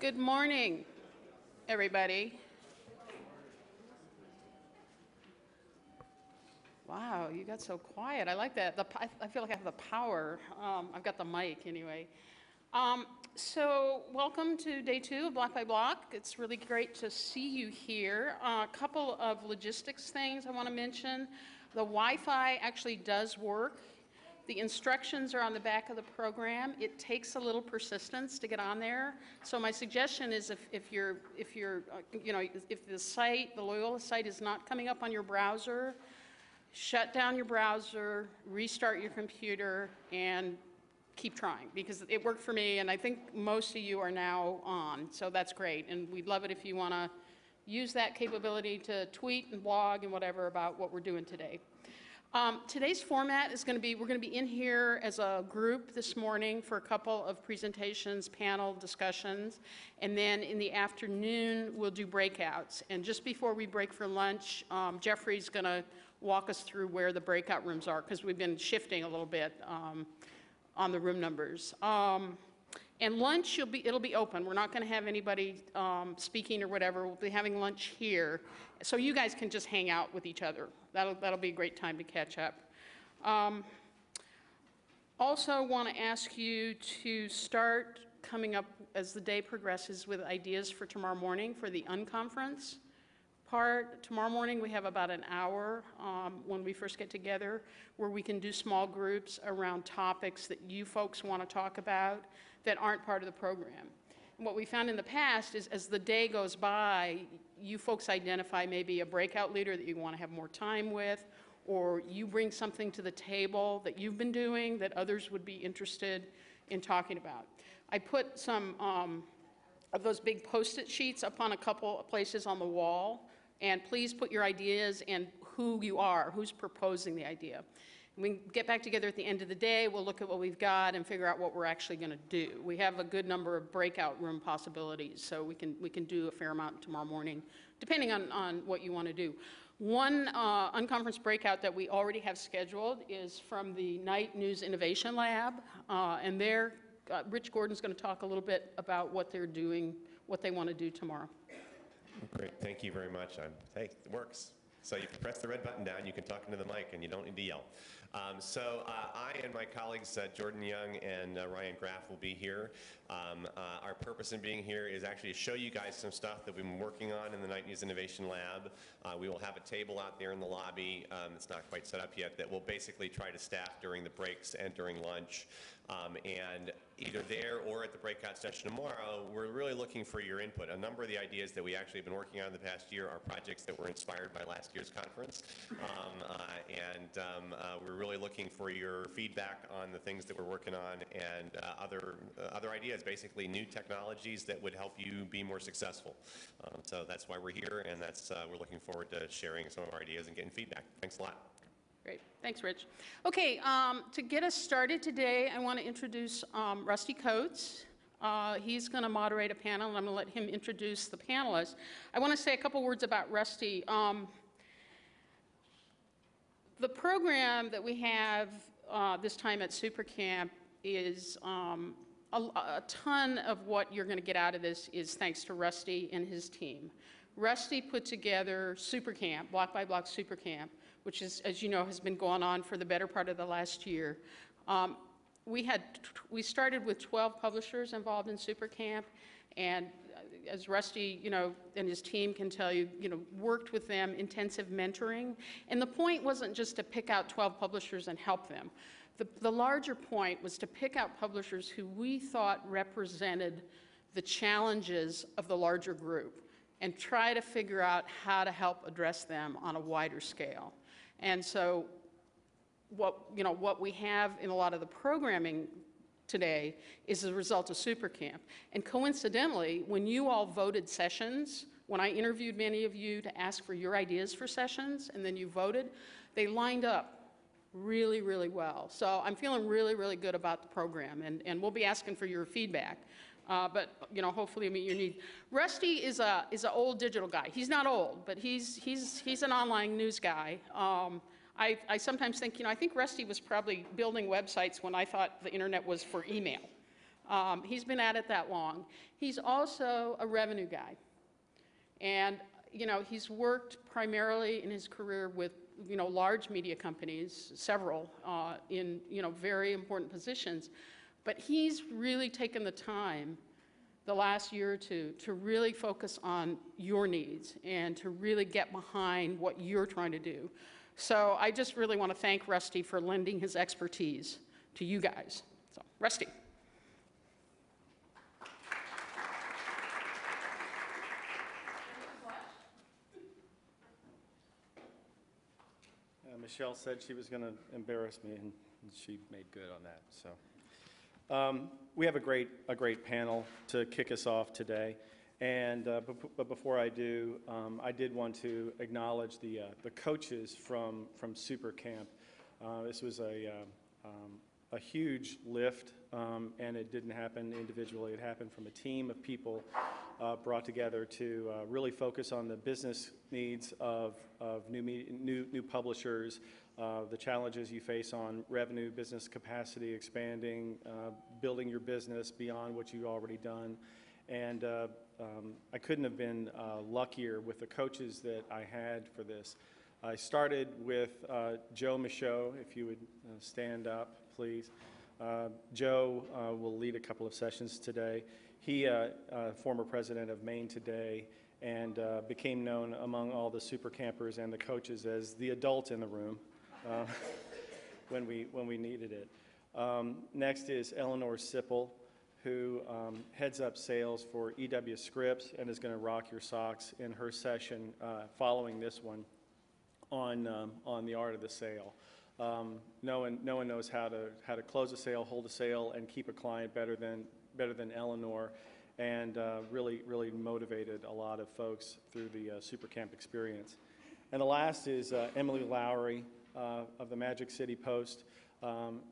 Good morning, everybody. Wow, you got so quiet. I like that. I feel like I have the power. I've got the mic anyway. So welcome to day 2 of Block by Block. It's really great to see you here. A couple of logistics things I want to mention. The Wi-Fi actually does work. The instructions are on the back of the program. It takes a little persistence to get on there. So my suggestion is if the site, the Loyola site is not coming up on your browser, shut down your browser, restart your computer, and keep trying, because it worked for me, and I think most of you are now on, so that's great. And we'd love it if you want to use that capability to tweet and blog and whatever about what we're doing today. Today's format is going to be, we're going to be in here as a group this morning for a couple of presentations, panel discussions, and then in the afternoon we'll do breakouts. And just before we break for lunch, Jeffrey's going to walk us through where the breakout rooms are, because we've been shifting a little bit on the room numbers. And lunch, it'll be open. We're not going to have anybody speaking or whatever. We'll be having lunch here, so you guys can just hang out with each other. That'll be a great time to catch up. Also want to ask you to start coming up as the day progresses with ideas for tomorrow morning for the unconference part. Tomorrow morning we have about an hour when we first get together where we can do small groups around topics that you folks want to talk about that aren't part of the program. And what we found in the past is as the day goes by, you folks identify maybe a breakout leader that you want to have more time with, or you bring something to the table that you've been doing that others would be interested in talking about. I put some of those big Post-it sheets up on a couple of places on the wall, and please put your ideas and who you are, who's proposing the idea. When we get back together at the end of the day, we'll look at what we've got and figure out what we're actually going to do. We have a good number of breakout room possibilities, so we can do a fair amount tomorrow morning, depending on what you want to do. One unconference breakout that we already have scheduled is from the Night News Innovation Lab, and there, Rich Gordon's going to talk a little bit about what they're doing, what they want to do tomorrow. Great, thank you very much. Hey, it works. So you can press the red button down, you can talk into the mic, and you don't need to yell. I and my colleagues, Jordan Young and Ryan Graff, will be here. Our purpose in being here is actually to show you guys some stuff that we've been working on in the Night News Innovation Lab. We will have a table out there in the lobby. It's not quite set up yet, that we'll basically try to staff during the breaks and during lunch. And either there or at the breakout session tomorrow, we're really looking for your input. A number of the ideas that we actually have been working on the past year are projects that were inspired by last year's conference. We're really looking for your feedback on the things that we're working on and other ideas, basically new technologies that would help you be more successful. So that's why we're here, and we're looking forward to sharing some of our ideas and getting feedback. Thanks a lot. Great. Thanks, Rich. Okay, to get us started today, I want to introduce Rusty Coates. He's going to moderate a panel, and I'm going to let him introduce the panelists. I want to say a couple words about Rusty. The program that we have this time at SuperCamp is a ton of what you're going to get out of this is thanks to Rusty and his team. Rusty put together SuperCamp, Block by Block SuperCamp, which is, as you know, has been going on for the better part of the last year. We started with 12 publishers involved in SuperCamp, and as Rusty, and his team can tell you, worked with them, intensive mentoring. And the point wasn't just to pick out 12 publishers and help them. The larger point was to pick out publishers who we thought represented the challenges of the larger group and try to figure out how to help address them on a wider scale. And so what we have in a lot of the programming today is a result of SuperCamp. And coincidentally, when you all voted sessions, when I interviewed many of you to ask for your ideas for sessions, and then you voted, they lined up really, really well. So I'm feeling really, really good about the program, and we'll be asking for your feedback. But hopefully meet your need. Rusty is an old digital guy. He's not old, but he's an online news guy. I sometimes think, I think Rusty was probably building websites when I thought the internet was for email. He's been at it that long. He's also a revenue guy. And, you know, he's worked primarily in his career with, you know, large media companies, several, in, you know, very important positions. But he's really taken the time the last year or two to really focus on your needs and to really get behind what you're trying to do. So I just really want to thank Rusty for lending his expertise to you guys. So, Rusty. Michelle said she was going to embarrass me, and she made good on that. So, we have a great panel to kick us off today. And but before I do, I did want to acknowledge the coaches from SuperCamp. This was a huge lift, and it didn't happen individually. It happened from a team of people brought together to really focus on the business needs of new publishers, the challenges you face on revenue, business capacity, expanding, building your business beyond what you've already done. And I couldn't have been luckier with the coaches that I had for this. I started with Joe Michaud, if you would stand up, please. Joe will lead a couple of sessions today. He, former president of Maine Today, and became known among all the super campers and the coaches as the adult in the room when we needed it. Next is Eleanor Sipple, who heads up sales for EW Scripts and is going to rock your socks in her session following this one on the art of the sale. No one knows how to close a sale, hold a sale, and keep a client better than Eleanor, and really motivated a lot of folks through the SuperCamp experience. And the last is Emily Lowry of the Magic City Post.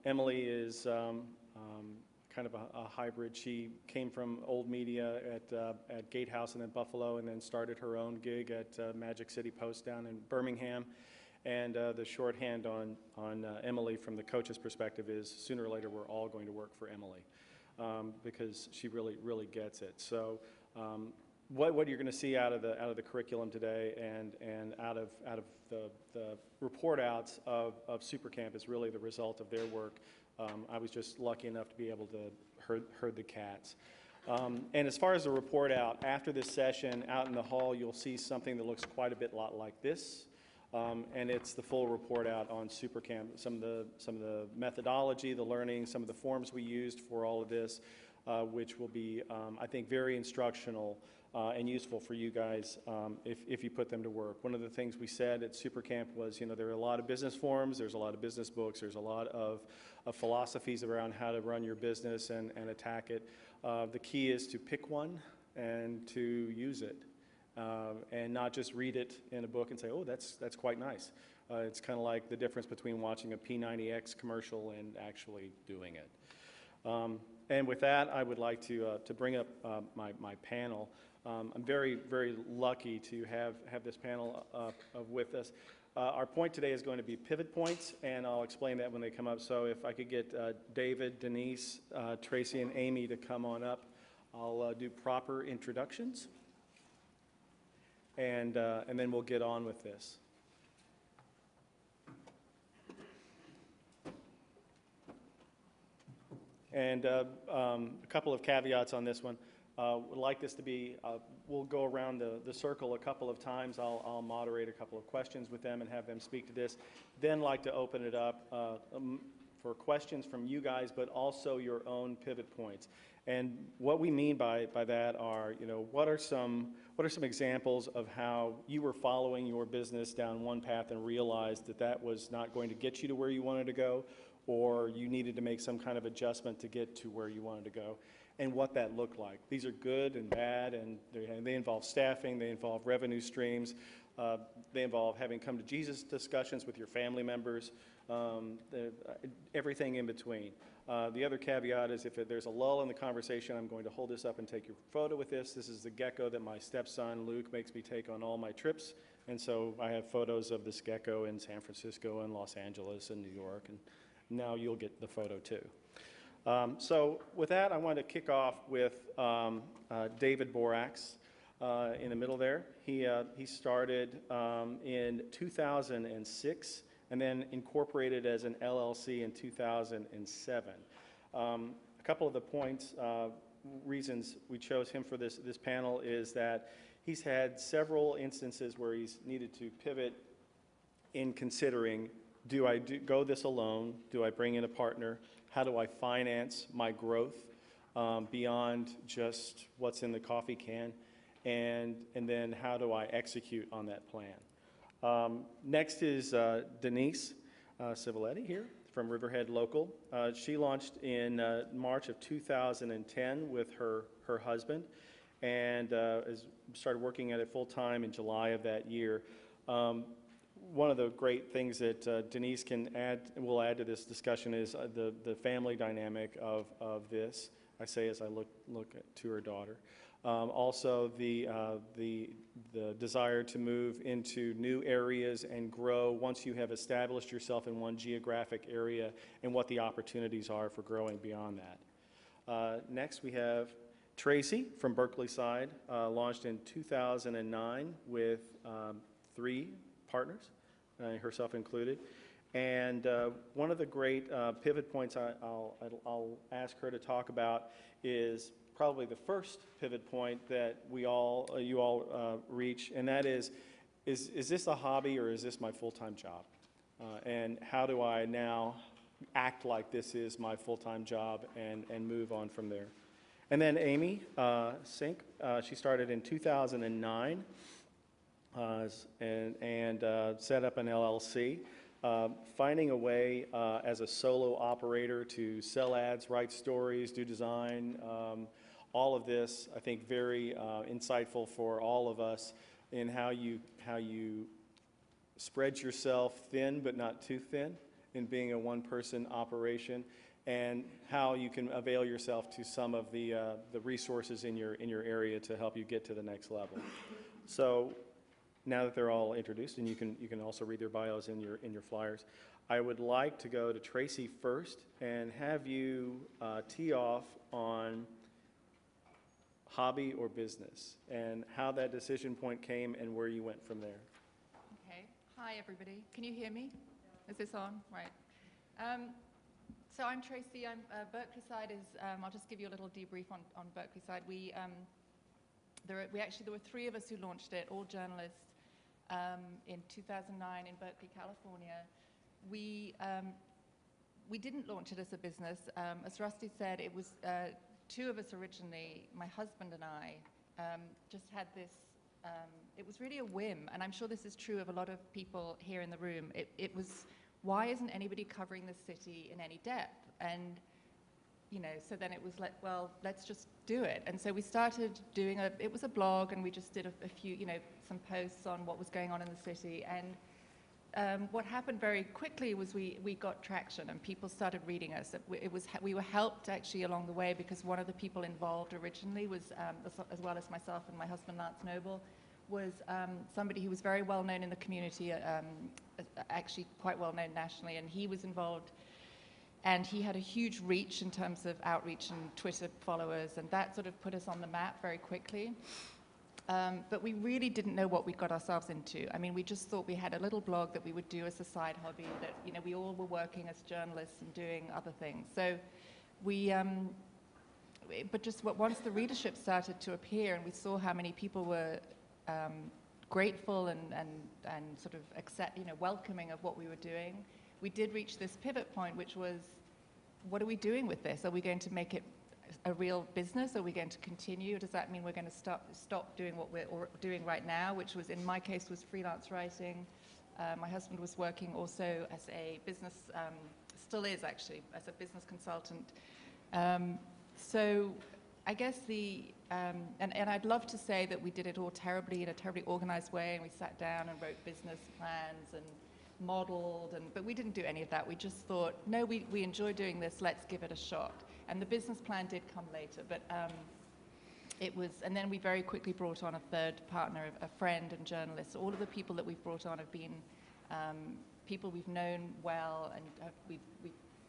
Emily is kind of a hybrid. She came from old media at Gatehouse and then Buffalo, and then started her own gig at Magic City Post down in Birmingham. And the shorthand on Emily from the coach's perspective is sooner or later we're all going to work for Emily because she really gets it. So what you're going to see out of the curriculum today and out of the report outs of SuperCamp is really the result of their work. I was just lucky enough to be able to herd the cats. And as far as the report out, after this session, out in the hall, you'll see something that looks quite a bit like this. And it's the full report out on SuperCamp, some of the methodology, the learning, some of the forms we used for all of this, which will be, I think, very instructional and useful for you guys if you put them to work. One of the things we said at SuperCamp was, you know, there are a lot of business forums, there's a lot of business books, there's a lot of philosophies around how to run your business and attack it. The key is to pick one and to use it. And not just read it in a book and say, oh, that's quite nice. It's kind of like the difference between watching a P90X commercial and actually doing it. And with that, I would like to bring up my panel. I'm very lucky to have this panel with us. Our point today is going to be pivot points, and I'll explain that when they come up. So if I could get David, Denise, Tracy, and Amy to come on up, I'll do proper introductions. And then we'll get on with this. And a couple of caveats on this one. Would like this to be, we'll go around the circle a couple of times. I'll moderate a couple of questions with them and have them speak to this. Then like to open it up for questions from you guys, but also your own pivot points. And what we mean by that are, you know, what are some examples of how you were following your business down one path and realized that was not going to get you to where you wanted to go, or you needed to make some kind of adjustment to get to where you wanted to go, and what that looked like. These are good and bad, and they involve staffing, they involve revenue streams, they involve having come to Jesus discussions with your family members, everything in between. The other caveat is if there's a lull in the conversation, I'm going to hold this up and take your photo with this. This is the gecko that my stepson Luke makes me take on all my trips, and so I have photos of this gecko in San Francisco and Los Angeles and New York, and now you'll get the photo too. So with that, I want to kick off with David Borax in the middle there. He started in 2006 and then incorporated as an LLC in 2007. A couple of the points, reasons we chose him for this panel is that he's had several instances where he's needed to pivot in considering, do I go this alone? Do I bring in a partner? How do I finance my growth beyond just what's in the coffee can? And then how do I execute on that plan? Next is Denise Civiletti here from Riverhead Local. She launched in March of 2010 with her husband and started working at it full time in July of that year. One of the great things that Denise will add to this discussion is the family dynamic of this. I say as I look to her daughter. Also the desire to move into new areas and grow once you have established yourself in one geographic area and what the opportunities are for growing beyond that. Next we have Tracy from Berkeley side, launched in 2009 with 3 partners, herself included. And one of the great pivot points I'll ask her to talk about is probably the first pivot point that you all reach, and that is this a hobby or is this my full-time job? And how do I now act like this is my full-time job and move on from there? And then Amy Sink, she started in 2009 and set up an LLC. Finding a way as a solo operator to sell ads, write stories, do design, all of this, I think, very insightful for all of us in how you spread yourself thin but not too thin in being a one-person operation, and how you can avail yourself to some of the resources in your area to help you get to the next level. So now that they're all introduced, and you can also read their bios in your flyers, I would like to go to Tracy first and have you tee off on hobby or business and how that decision point came and where you went from there. Okay. Hi, everybody. Can you hear me? Is this on? Right. So I'm Tracy. Berkeley side is, I'll just give you a little debrief on Berkeley side. There were 3 of us who launched it, all journalists, in 2009 in Berkeley, California. We didn't launch it as a business. As Rusty said, it was 2 of us originally, my husband and I, just had this, it was really a whim, and I'm sure this is true of a lot of people here in the room. It was, why isn't anybody covering the city in any depth? And, so then it was like, well, let's just do it. And so we started doing it was a blog, and we just did a few, some posts on what was going on in the city. And what happened very quickly was we got traction, and people started reading us. We were helped actually along the way, because one of the people involved originally was, as well as myself and my husband Lance Noble, was somebody who was very well known in the community, actually quite well known nationally, and he was involved. And he had a huge reach in terms of outreach and Twitter followers, and that sort of put us on the map very quickly. But we really didn't know what we got ourselves into. I mean, we just thought we had a little blog that we would do as a side hobby, that, we all were working as journalists and doing other things. So but just once the readership started to appear and we saw how many people were grateful and sort of welcoming of what we were doing, we did reach this pivot point, which was, what are we doing with this? Are we going to make it a real business? Are we going to continue? Does that mean we're going to stop doing what we're doing right now, which was, in my case, was freelance writing. My husband was working also as a business, still is actually, as a business consultant. So I guess and I'd love to say that we did it all terribly, in a terribly organized way, and we sat down and wrote business plans and modeled, but we didn't do any of that. We just thought, no, we enjoy doing this, let's give it a shot. And the business plan did come later, but and then we very quickly brought on a third partner, a friend and journalist. All of the people that we've brought on have been people we've known well, and we've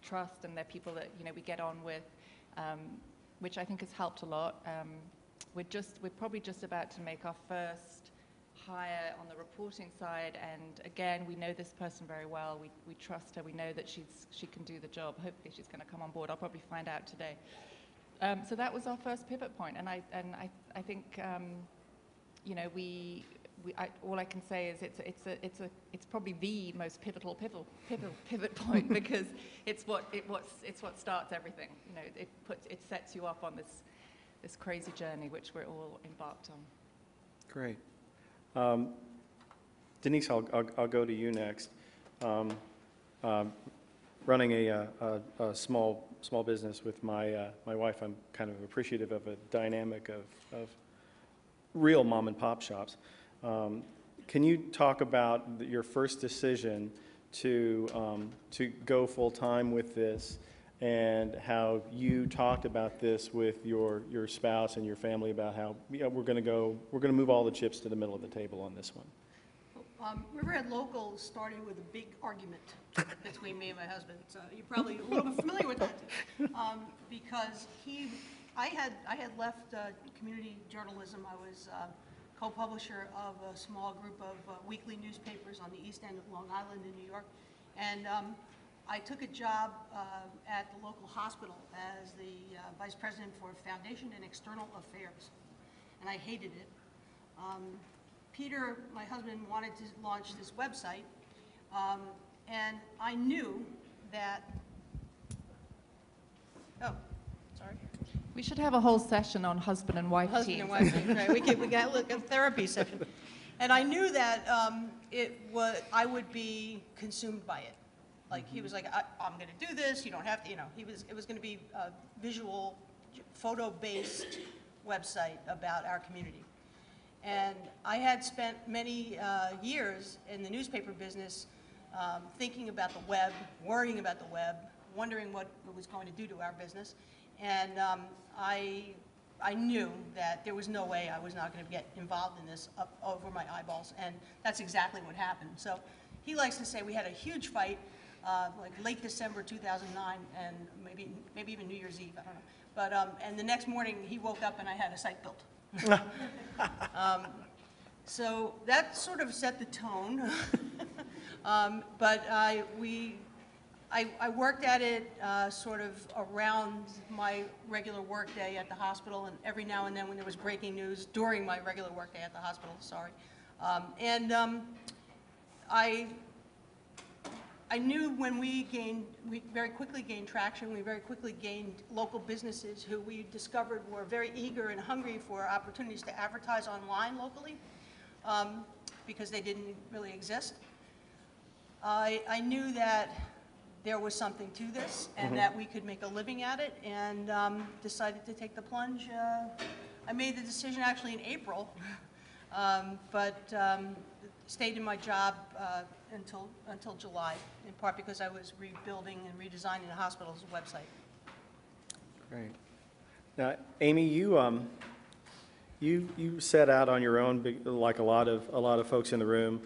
trust, and they're people that, you know, we get on with, which I think has helped a lot. We're probably just about to make our first hire on the reporting side, and again, we know this person very well. We trust her. We know that she can do the job. Hopefully she's going to come on board. I'll probably find out today. So that was our first pivot point, and I think you know, all I can say is it's probably the most pivotal pivot point, because it's what starts everything. You know, it sets you up on this crazy journey which we're all embarked on. Great. Denise, I'll go to you next. Running a small business with my wife, I'm kind of appreciative of a dynamic of real mom and pop shops. Can you talk about your first decision to go full time with this, and how you talked about this with your spouse and your family about how, yeah, we're going to move all the chips to the middle of the table on this one? Riverhead Local started with a big argument between me and my husband. So you're probably a little bit familiar with that, because I had left community journalism. I was co-publisher of a small group of weekly newspapers on the East End of Long Island in New York, and I took a job at the local hospital as the vice president for foundation and external affairs, and I hated it. Peter, my husband, wanted to launch this website, and I knew that, oh, sorry. We should have a whole session on husband and wife Husband teams. and wife team, right? We got a therapy session. And I knew that I would be consumed by it. Like, he was like, I'm going to do this, you don't have to, you know, it was going to be a visual, photo-based website about our community. And I had spent many years in the newspaper business thinking about the web, worrying about the web, wondering what it was going to do to our business. And I knew that there was no way I was not going to get involved in this up over my eyeballs, and that's exactly what happened. So he likes to say we had a huge fight, like late December 2009, and maybe even New Year's Eve, I don't know. But and the next morning he woke up and I had a site built. So that sort of set the tone. But I worked at it sort of around my regular workday at the hospital, and every now and then when there was breaking news during my regular workday at the hospital, I knew when we very quickly gained traction, we very quickly gained local businesses who we discovered were very eager and hungry for opportunities to advertise online locally, because they didn't really exist. I knew that there was something to this, and that we could make a living at it, and decided to take the plunge. I made the decision actually in April, but stayed in my job until July, in part because I was rebuilding and redesigning the hospital's website. Great. Now, Amy, you set out on your own, like a lot of folks in the room,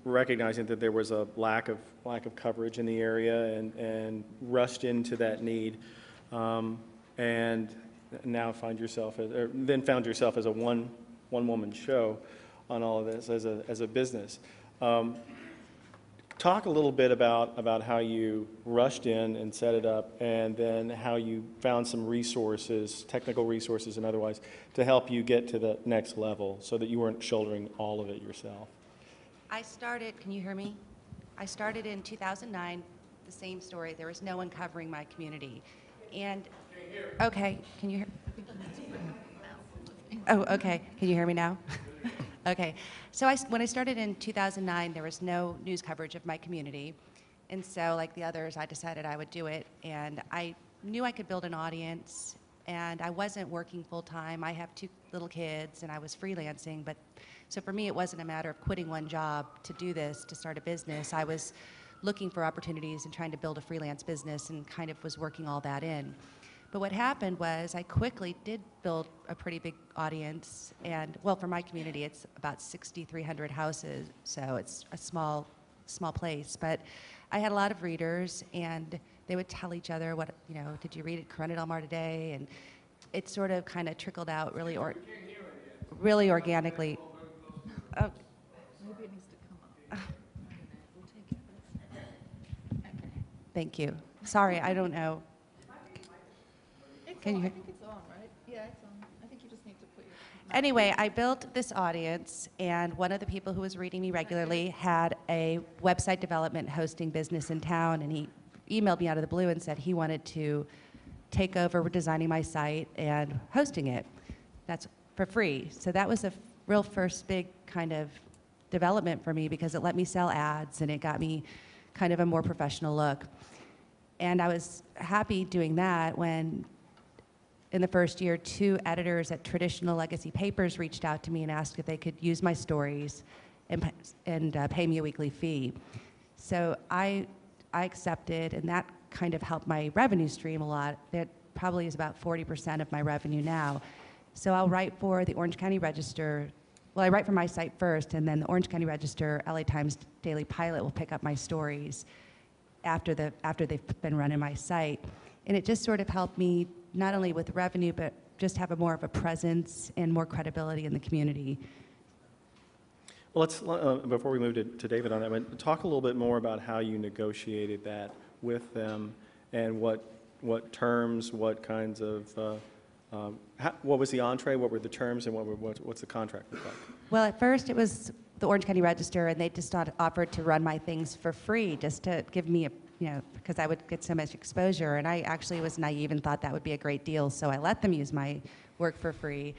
recognizing that there was a lack of coverage in the area, and rushed into that need, and now found yourself as a one-woman show on all of this as a business. Talk a little bit about how you rushed in and set it up, and then how you found some resources, technical resources and otherwise, to help you get to the next level so that you weren't shouldering all of it yourself. I started, can you hear me? I started in 2009, the same story. There was no one covering my community. And, okay, can you hear? Oh, okay, can you hear me now? Okay, so when I started in 2009, there was no news coverage of my community. And so, like the others, I decided I would do it. And I knew I could build an audience, and I wasn't working full-time. I have 2 little kids, and I was freelancing. So for me, it wasn't a matter of quitting one job to do this, to start a business. I was looking for opportunities and trying to build a freelance business, and kind of was working all that in. But what happened was I quickly did build a pretty big audience, and well, for my community, it's about 6,300 houses, so it's a small place. But I had a lot of readers, and they would tell each other what, did you read it, Corona Del Mar today? And it sort of kind of trickled out really organically. Oh, Maybe it needs to come up. I don't know. We'll take it. Okay. thank you. Sorry, I don't know. Can you I hear? think it's on, right? Yeah, it's on. I think you just need to put your... Anyway, I built this audience, and one of the people who was reading me regularly had a website development hosting business in town, and he emailed me out of the blue and said he wanted to take over designing my site and hosting it. That's for free. So that was a real first big kind of development for me because it let me sell ads, and it got me kind of a more professional look. And I was happy doing that when in the first year, 2 editors at traditional legacy papers reached out to me and asked if they could use my stories and pay me a weekly fee. So I accepted, and that kind of helped my revenue stream a lot. That probably is about 40% of my revenue now. So I'll write for the Orange County Register. Well, I write for my site first, and then the Orange County Register, LA Times Daily Pilot will pick up my stories after they've been run in my site. And it just sort of helped me not only with revenue, but just have more of a presence and more credibility in the community. Well, let's, before we move to David on that, talk a little bit more about how you negotiated that with them and what terms, what kinds of, what was the entree, what were the terms, and what's the contract look like? Well, at first it was the Orange County Register, and they just offered to run my things for free just to give me because I would get so much exposure. And I actually was naive and thought that would be a great deal, so I let them use my work for free.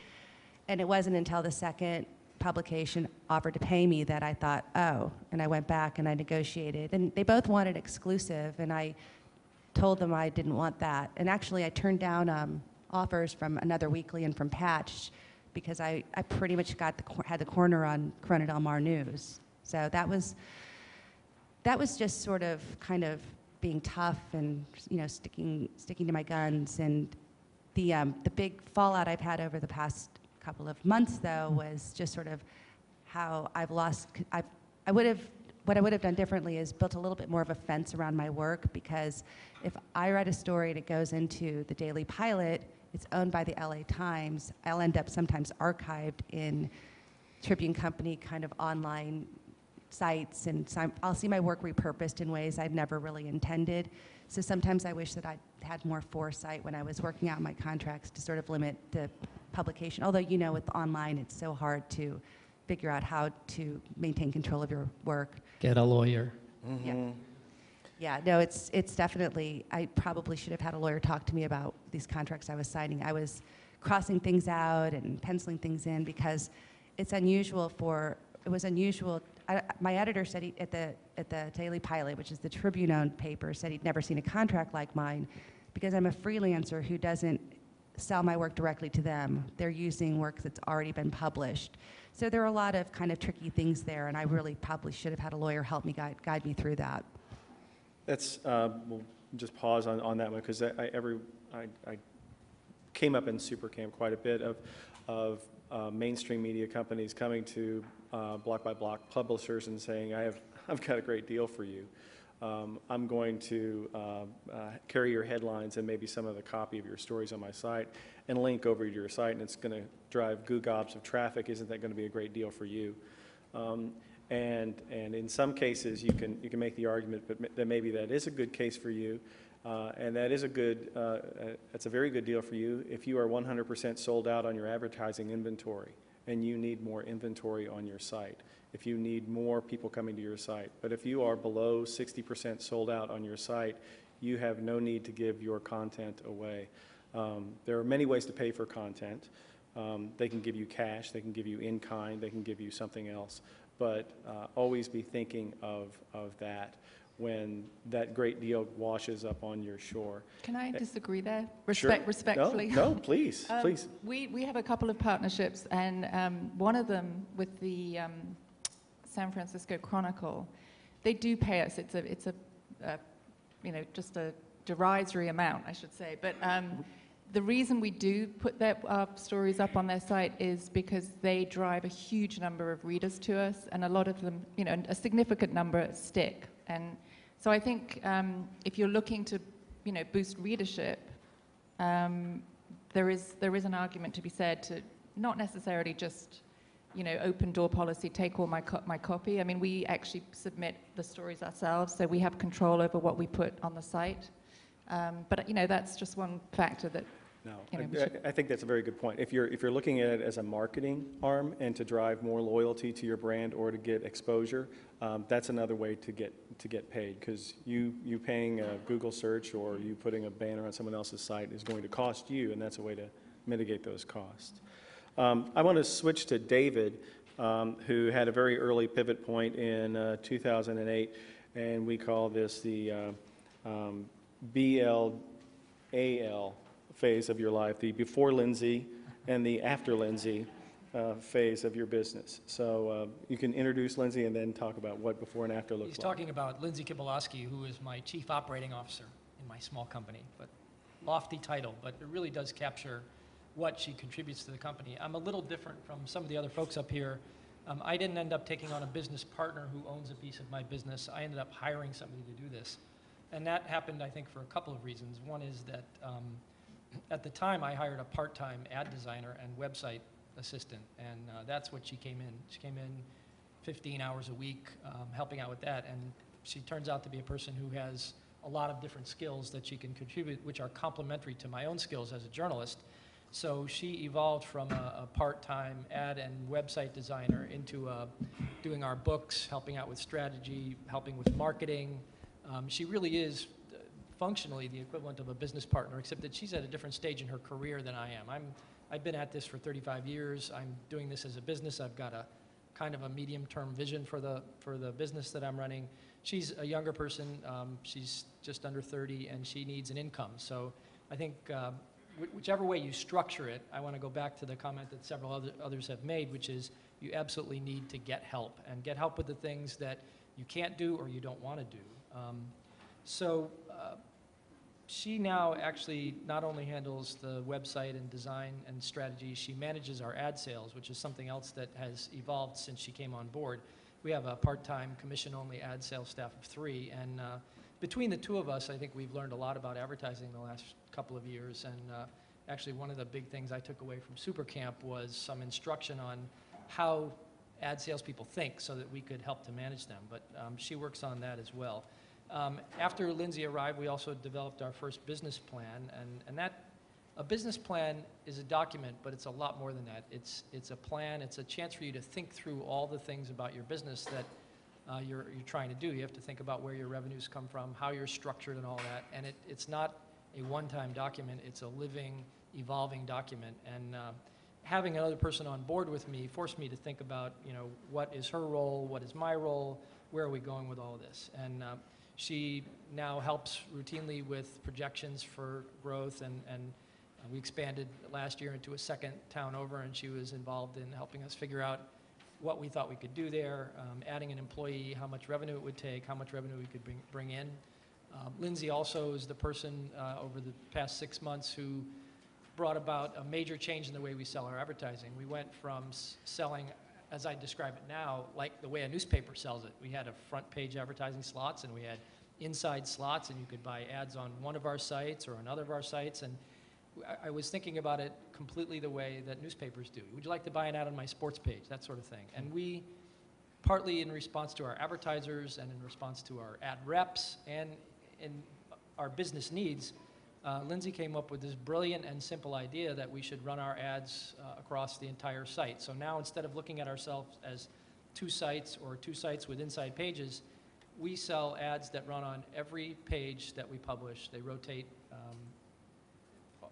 And it wasn't until the second publication offered to pay me that I thought, oh, and I went back and I negotiated. And they both wanted exclusive, and I told them I didn't want that. And actually, I turned down offers from Another Weekly and from Patch because I pretty much had the corner on Corona Del Mar News. So that was just sort of kind of being tough and sticking to my guns. And the big fallout I've had over the past couple of months, though, was just sort of how what I would have done differently is built a little bit more of a fence around my work, because if I write a story and it goes into the Daily Pilot, it's owned by the LA Times. I'll end up sometimes archived in Tribune Company kind of online sites, and I'll see my work repurposed in ways I'd never really intended. So sometimes I wish that I'd had more foresight when I was working out my contracts to sort of limit the publication. Although, with online, it's so hard to figure out how to maintain control of your work. Get a lawyer. Mm-hmm. Yeah, no, it's definitely, I probably should have had a lawyer talk to me about these contracts I was signing. I was crossing things out and penciling things in because it was unusual. My editor said at the Daily Pilot, which is the Tribune-owned paper, said he'd never seen a contract like mine because I'm a freelancer who doesn't sell my work directly to them. They're using work that's already been published. So there are a lot of kind of tricky things there, and I really probably should have had a lawyer help me guide me through that. That's, we'll just pause on that one, because I came up in SuperCamp quite a bit of mainstream media companies coming to block by block publishers and saying, I've got a great deal for you. I'm going to carry your headlines and maybe some of the copy of your stories on my site and link over to your site, and it's going to drive goo gobs of traffic. Isn't that going to be a great deal for you? And in some cases, you can make the argument that maybe that is a good case for you, and that is that's a very good deal for you if you are 100% sold out on your advertising inventory and you need more inventory on your site, if you need more people coming to your site. But if you are below 60% sold out on your site, you have no need to give your content away. There are many ways to pay for content. They can give you cash, they can give you in-kind, they can give you something else. But always be thinking of that when that great deal washes up on your shore. Can I disagree there? Sure. Respectfully. No, please, please. We have a couple of partnerships, and one of them with the San Francisco Chronicle, they do pay us. It's a just a derisory amount, I should say. But the reason we do put our stories up on their site is because they drive a huge number of readers to us, and a lot of them, a significant number stick. And so I think if you're looking to boost readership, there is an argument to be said to not necessarily just, open door policy, take all my copy. I mean, we actually submit the stories ourselves, so we have control over what we put on the site. But that's just one factor that. No, we should. I think that's a very good point. If you're looking at it as a marketing arm and to drive more loyalty to your brand or to get exposure, that's another way to get paid, because you paying a Google search or you putting a banner on someone else's site is going to cost you, and that's a way to mitigate those costs. I want to switch to David, who had a very early pivot point in 2008, and we call this the BLAL phase of your life, the before Lindsey and the after Lindsey phase of your business. So you can introduce Lindsey and then talk about what before and after looks like. He's talking about Lindsey Kibolowski, who is my chief operating officer in my small company, but lofty title, but it really does capture what she contributes to the company. I'm a little different from some of the other folks up here. I didn't end up taking on a business partner who owns a piece of my business. I ended up hiring somebody to do this. And that happened, I think, for a couple of reasons. One is that at the time, I hired a part-time ad designer and website assistant, and that's what she came in. She came in 15 hours a week helping out with that, and she turns out to be a person who has a lot of different skills that she can contribute, which are complementary to my own skills as a journalist. So she evolved from a part-time ad and website designer into doing our books, helping out with strategy, helping with marketing. She really is functionally the equivalent of a business partner, except that she's at a different stage in her career than I am. I've been at this for 35 years. I'm doing this as a business. I've got a kind of a medium-term vision for the business that I'm running. She's a younger person. She's just under 30, and she needs an income. So I think whichever way you structure it, I want to go back to the comment that several others have made, which is you absolutely need to get help, and get help with the things that you can't do or you don't want to do. She now actually not only handles the website and design and strategy, she manages our ad sales, which is something else that has evolved since she came on board. We have a part-time commission-only ad sales staff of 3, and between the two of us, I think we've learned a lot about advertising in the last couple of years, and actually one of the big things I took away from SuperCamp was some instruction on how ad salespeople think so that we could help to manage them, but she works on that as well. After Lindsey arrived, we also developed our first business plan, and that a business plan is a document, but it's a lot more than that. It's a plan. It's a chance for you to think through all the things about your business that you're trying to do. You have to think about where your revenues come from, how you're structured, and all that. And it's not a one-time document. It's a living, evolving document. And having another person on board with me forced me to think about, what is her role, what is my role, where are we going with all of this? And she now helps routinely with projections for growth, and we expanded last year into a second town over, and she was involved in helping us figure out what we thought we could do there, adding an employee, how much revenue it would take, how much revenue we could bring in. Lindsey also is the person over the past 6 months who brought about a major change in the way we sell our advertising. We went from selling, as I describe it now, like the way a newspaper sells it. We had a front page advertising slots, and we had inside slots, and you could buy ads on one of our sites or another of our sites. And I was thinking about it completely the way that newspapers do. Would you like to buy an ad on my sports page? That sort of thing. And we, partly in response to our advertisers and in response to our ad reps and in our business needs, Lindsey came up with this brilliant and simple idea that we should run our ads across the entire site. So now, instead of looking at ourselves as 2 sites or 2 sites with inside pages, we sell ads that run on every page that we publish. They rotate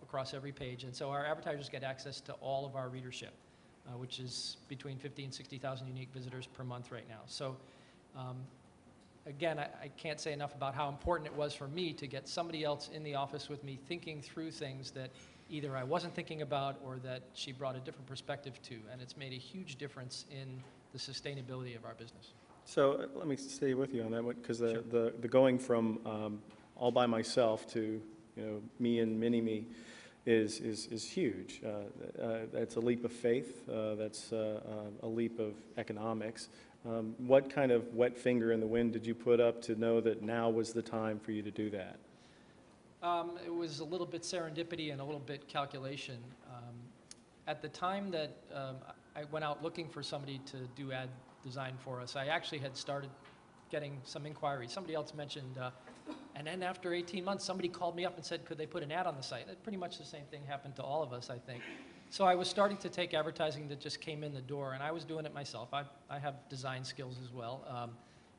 across every page. And so our advertisers get access to all of our readership, which is between 50 and 60,000 unique visitors per month right now. So again, I can't say enough about how important it was for me to get somebody else in the office with me thinking through things that either I wasn't thinking about or that she brought a different perspective to. And it's made a huge difference in the sustainability of our business. So let me stay with you on that one, because the going from all by myself to me and mini-me is huge. That's a leap of faith. That's a leap of economics. What kind of wet finger in the wind did you put up to know that now was the time for you to do that? It was a little bit serendipity and a little bit calculation. At the time that I went out looking for somebody to do ad design for us, I actually had started getting some inquiries. Somebody else mentioned, and then after 18 months, somebody called me up and said, could they put an ad on the site? Pretty much the same thing happened to all of us, I think. So I was starting to take advertising that just came in the door, and I was doing it myself. I have design skills as well.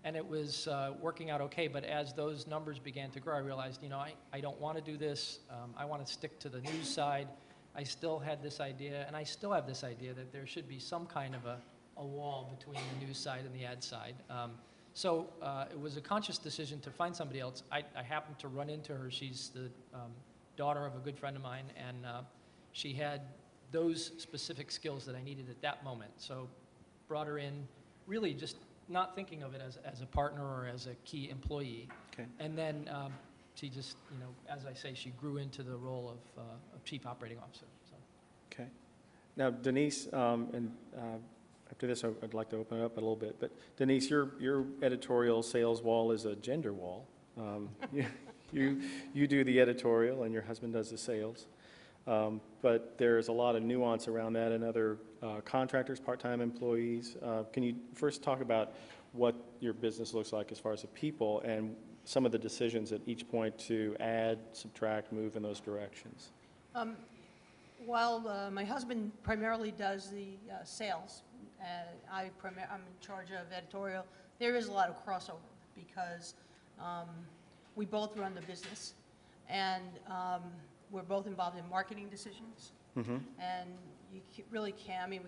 And it was working out okay, but as those numbers began to grow, I realized, you know, I don't want to do this. I want to stick to the news side. I still had this idea, and I still have this idea that there should be some kind of a wall between the news side and the ad side. So it was a conscious decision to find somebody else. I happened to run into her. She's the daughter of a good friend of mine, and she had those specific skills that I needed at that moment. So brought her in, really just not thinking of it as a partner or as a key employee. Okay. And then she just, you know, as I say, she grew into the role of Chief Operating Officer. So. Okay. Now, Denise, and after this, I'd like to open it up a little bit. But Denise, your editorial sales wall is a gender wall. You do the editorial, and your husband does the sales. But there's a lot of nuance around that, and other contractors, part-time employees. Can you first talk about what your business looks like as far as the people, and some of the decisions at each point to add, subtract, move in those directions? While my husband primarily does the sales, and I'm in charge of editorial, there is a lot of crossover because we both run the business, and we're both involved in marketing decisions. Mm-hmm. And you really can't, I mean,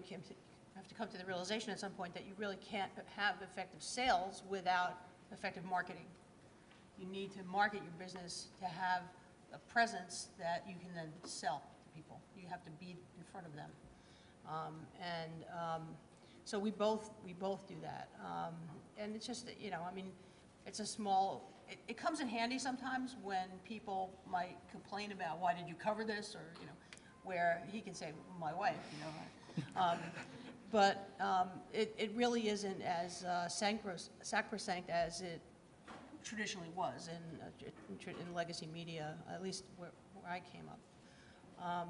have to come to the realization at some point that you really can't have effective sales without effective marketing. You need to market your business to have a presence that you can then sell to people. You have to be in front of them. So we both do that. And it's just, you know, I mean, it's a small, it comes in handy sometimes when people might complain about, why did you cover this, or, you know, where he can say, my wife, you know. But it really isn't as sacrosanct as it traditionally was in legacy media, at least where I came up.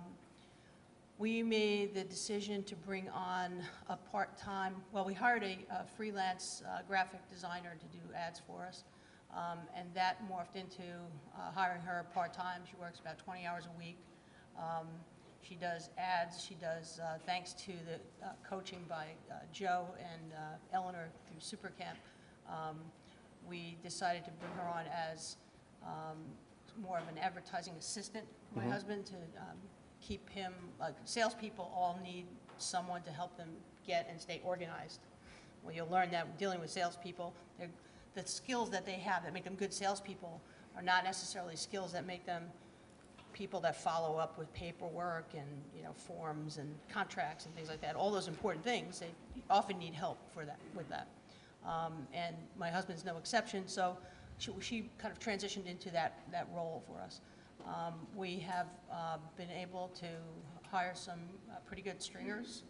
We made the decision to bring on a part-time, well, we hired a freelance graphic designer to do ads for us, and that morphed into hiring her part-time. She works about 20 hours a week. She does ads. She does, thanks to the coaching by Joe and Eleanor through SuperCamp, we decided to bring her on as more of an advertising assistant for my husband to keep him, like salespeople all need someone to help them get and stay organized. Well, you'll learn that dealing with salespeople, the skills that they have that make them good salespeople are not necessarily skills that make them people that follow up with paperwork and, you know, forms and contracts and things like that. All those important things, they often need help for that, with that. And my husband's no exception, so she kind of transitioned into that role for us. We have been able to hire some pretty good stringers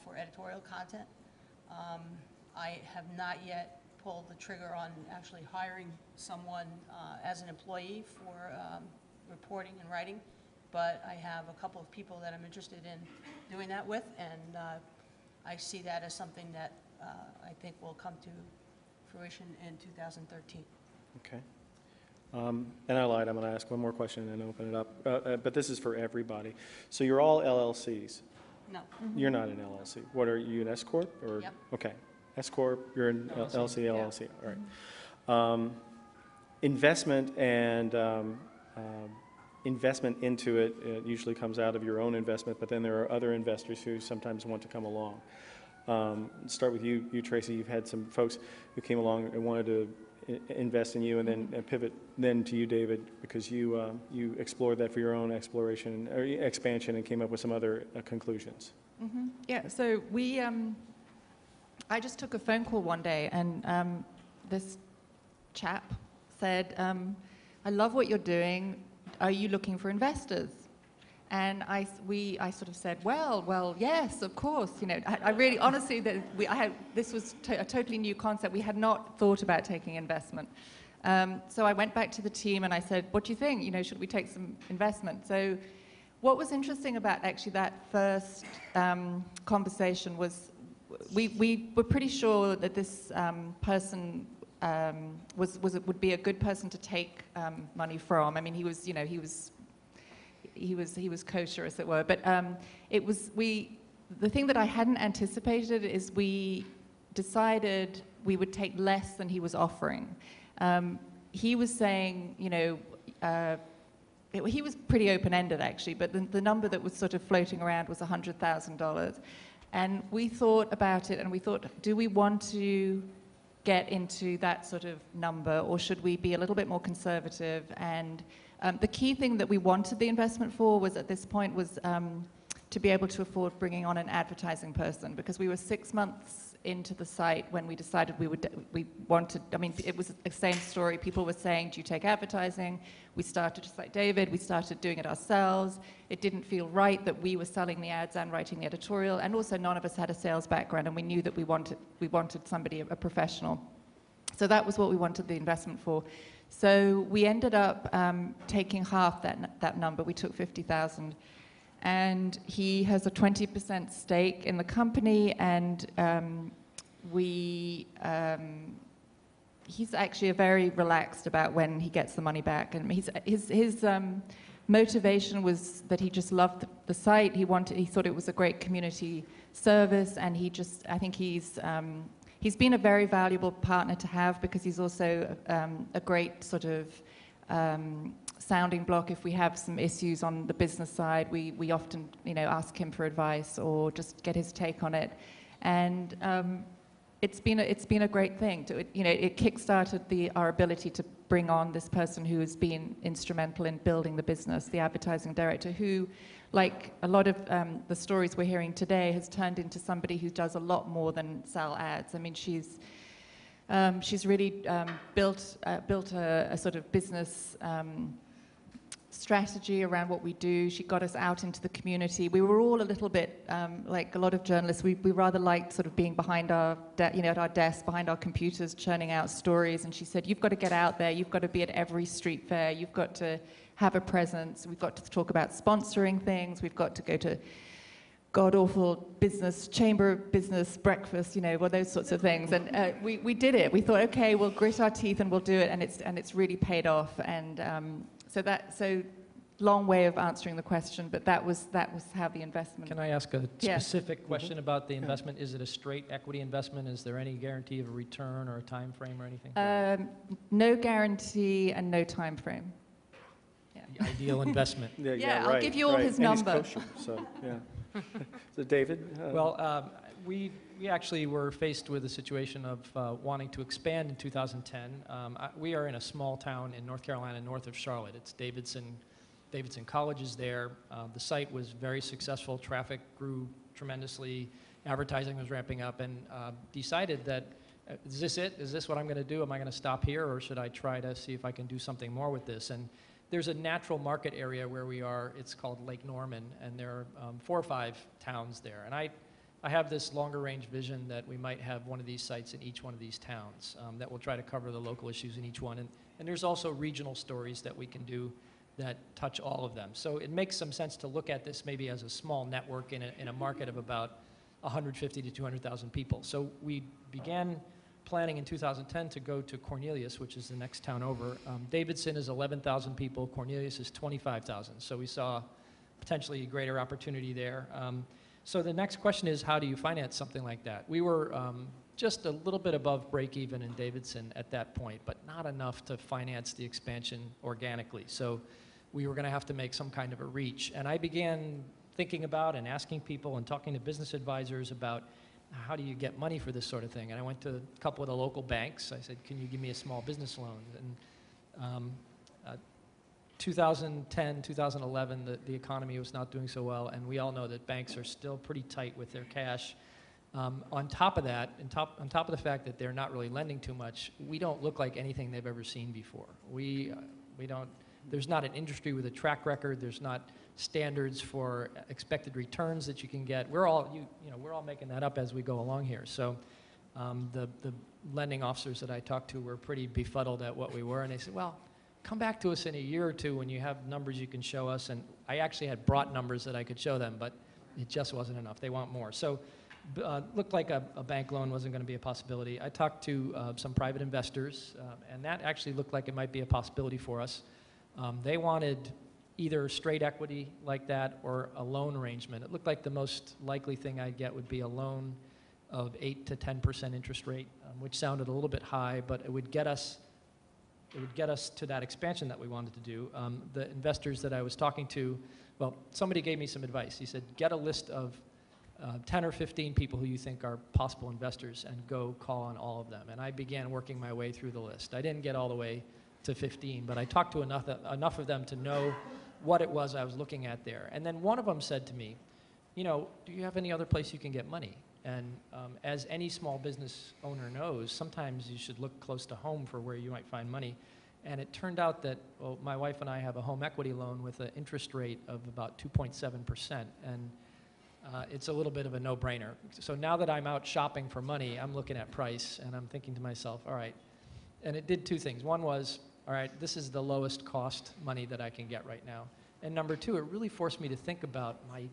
for editorial content. I have not yet pulled the trigger on actually hiring someone as an employee for reporting and writing, but I have a couple of people that I'm interested in doing that with, and I see that as something that I think will come to fruition in 2013. Okay. And I lied, I'm going to ask one more question and then open it up. But this is for everybody. So you're all LLCs? No. You're not an LLC. What are you, an S Corp? Or? Yep. Okay. S Corp, you're an LLC, LLC. Yeah. All right. Investment and investment into it usually comes out of your own investment, but then there are other investors who sometimes want to come along. Start with you, Tracy. You've had some folks who came along and wanted to invest in you, and then pivot then to you, David, because you explored that for your own exploration or expansion and came up with some other conclusions. Mm-hmm. Yeah, so I just took a phone call one day, and this chap said, I love what you're doing. Are you looking for investors? And I sort of said, well, yes, of course. You know, I really, honestly, this was a totally new concept. We had not thought about taking investment. So I went back to the team and I said, what do you think? You know, should we take some investment? So what was interesting about actually that first conversation was we were pretty sure that this person would be a good person to take money from. I mean, he was, you know, he was kosher, as it were. But the thing that I hadn't anticipated is we decided we would take less than he was offering. He was saying, you know, he was pretty open-ended actually, but the number that was sort of floating around was $100,000. And we thought about it and we thought, do we want to get into that sort of number, or should we be a little bit more conservative? And the key thing that we wanted the investment for was, at this point, was to be able to afford bringing on an advertising person, because we were 6 months into the site when we decided we wanted, I mean, it was the same story. People were saying, do you take advertising? We started, just like David, we started doing it ourselves. It didn't feel right that we were selling the ads and writing the editorial, and also none of us had a sales background, and we knew that we wanted somebody, a professional. So that was what we wanted the investment for. So we ended up taking half that number. We took 50,000. And he has a 20% stake in the company, and he's actually very relaxed about when he gets the money back. And his motivation was that he just loved the site. He thought it was a great community service, and I think he's been a very valuable partner to have, because he's also a great sort of sounding block. If we have some issues on the business side, we often, you know, ask him for advice or just get his take on it. And it's been a great thing. You know, it kickstarted our ability to bring on this person who has been instrumental in building the business, the advertising director, who, like a lot of the stories we're hearing today, has turned into somebody who does a lot more than sell ads. I mean, she's really built a sort of business strategy around what we do. She got us out into the community. We were all a little bit like a lot of journalists. We rather liked sort of being behind our, at our desk, behind our computers, churning out stories. And she said, "You've got to get out there. You've got to be at every street fair. You've got to have a presence. We've got to talk about sponsoring things. We've got to go to god-awful business, chamber business breakfast, you know, well, those sorts of things." And we did it. We thought, okay, we'll grit our teeth and we'll do it, and it's really paid off. And so long way of answering the question, but that was how the investment. Can I ask a specific question about the investment? Is it a straight equity investment? Is there any guarantee of a return or a time frame or anything? No guarantee and no time frame. The ideal investment. Yeah, I'll give you all his number. And he's kosher, so yeah. So David? Well, we actually were faced with a situation of wanting to expand in 2010. We are in a small town in North Carolina, north of Charlotte. It's Davidson College is there. The site was very successful. Traffic grew tremendously. Advertising was ramping up, and decided that, is this it? Is this what I'm going to do? Am I going to stop here, or should I try to see if I can do something more with this? And there's a natural market area where we are. It's called Lake Norman, and there are 4 or 5 towns there. And I have this longer range vision that we might have one of these sites in each one of these towns that will try to cover the local issues in each one. And there's also regional stories that we can do that touch all of them. So it makes some sense to look at this maybe as a small network in a market of about 150 to 200,000 people. So we began planning in 2010 to go to Cornelius, which is the next town over. Davidson is 11,000 people. Cornelius is 25,000. So we saw potentially a greater opportunity there. So the next question is, how do you finance something like that? We were just a little bit above break even in Davidson at that point, but not enough to finance the expansion organically. So we were going to have to make some kind of a reach. And I began thinking about and asking people and talking to business advisors about how do you get money for this sort of thing. And I went to a couple of the local banks. I said, can you give me a small business loan? And 2010, 2011, the economy was not doing so well, and we all know that banks are still pretty tight with their cash. On top of that, on top of the fact that they're not really lending too much, we don't look like anything they've ever seen before. We don't. There's not an industry with a track record. There's not standards for expected returns that you can get. We're all we're all making that up as we go along here. So The lending officers that I talked to were pretty befuddled at what we were, and they said, well, come back to us in a year or two when you have numbers you can show us. And I actually had brought numbers that I could show them, but it just wasn't enough. They want more. So looked like a bank loan wasn't going to be a possibility. I talked to some private investors, and that actually looked like it might be a possibility for us. They wanted either straight equity like that or a loan arrangement. It looked like the most likely thing I'd get would be a loan of 8 to 10% interest rate, which sounded a little bit high, but it would get us to that expansion that we wanted to do. The investors that I was talking to, well, somebody gave me some advice. He said, get a list of 10 or 15 people who you think are possible investors and go call on all of them. And I began working my way through the list. I didn't get all the way to 15, but I talked to enough of them to know what it was I was looking at there. And then one of them said to me, you know, do you have any other place you can get money? And as any small business owner knows, sometimes you should look close to home for where you might find money. And it turned out that, well, my wife and I have a home equity loan with an interest rate of about 2.7%. And it's a little bit of a no-brainer. So now that I'm out shopping for money, I'm looking at price, and I'm thinking to myself, all right. And it did two things. One was, all right, this is the lowest cost money that I can get right now. And number two, it really forced me to think about my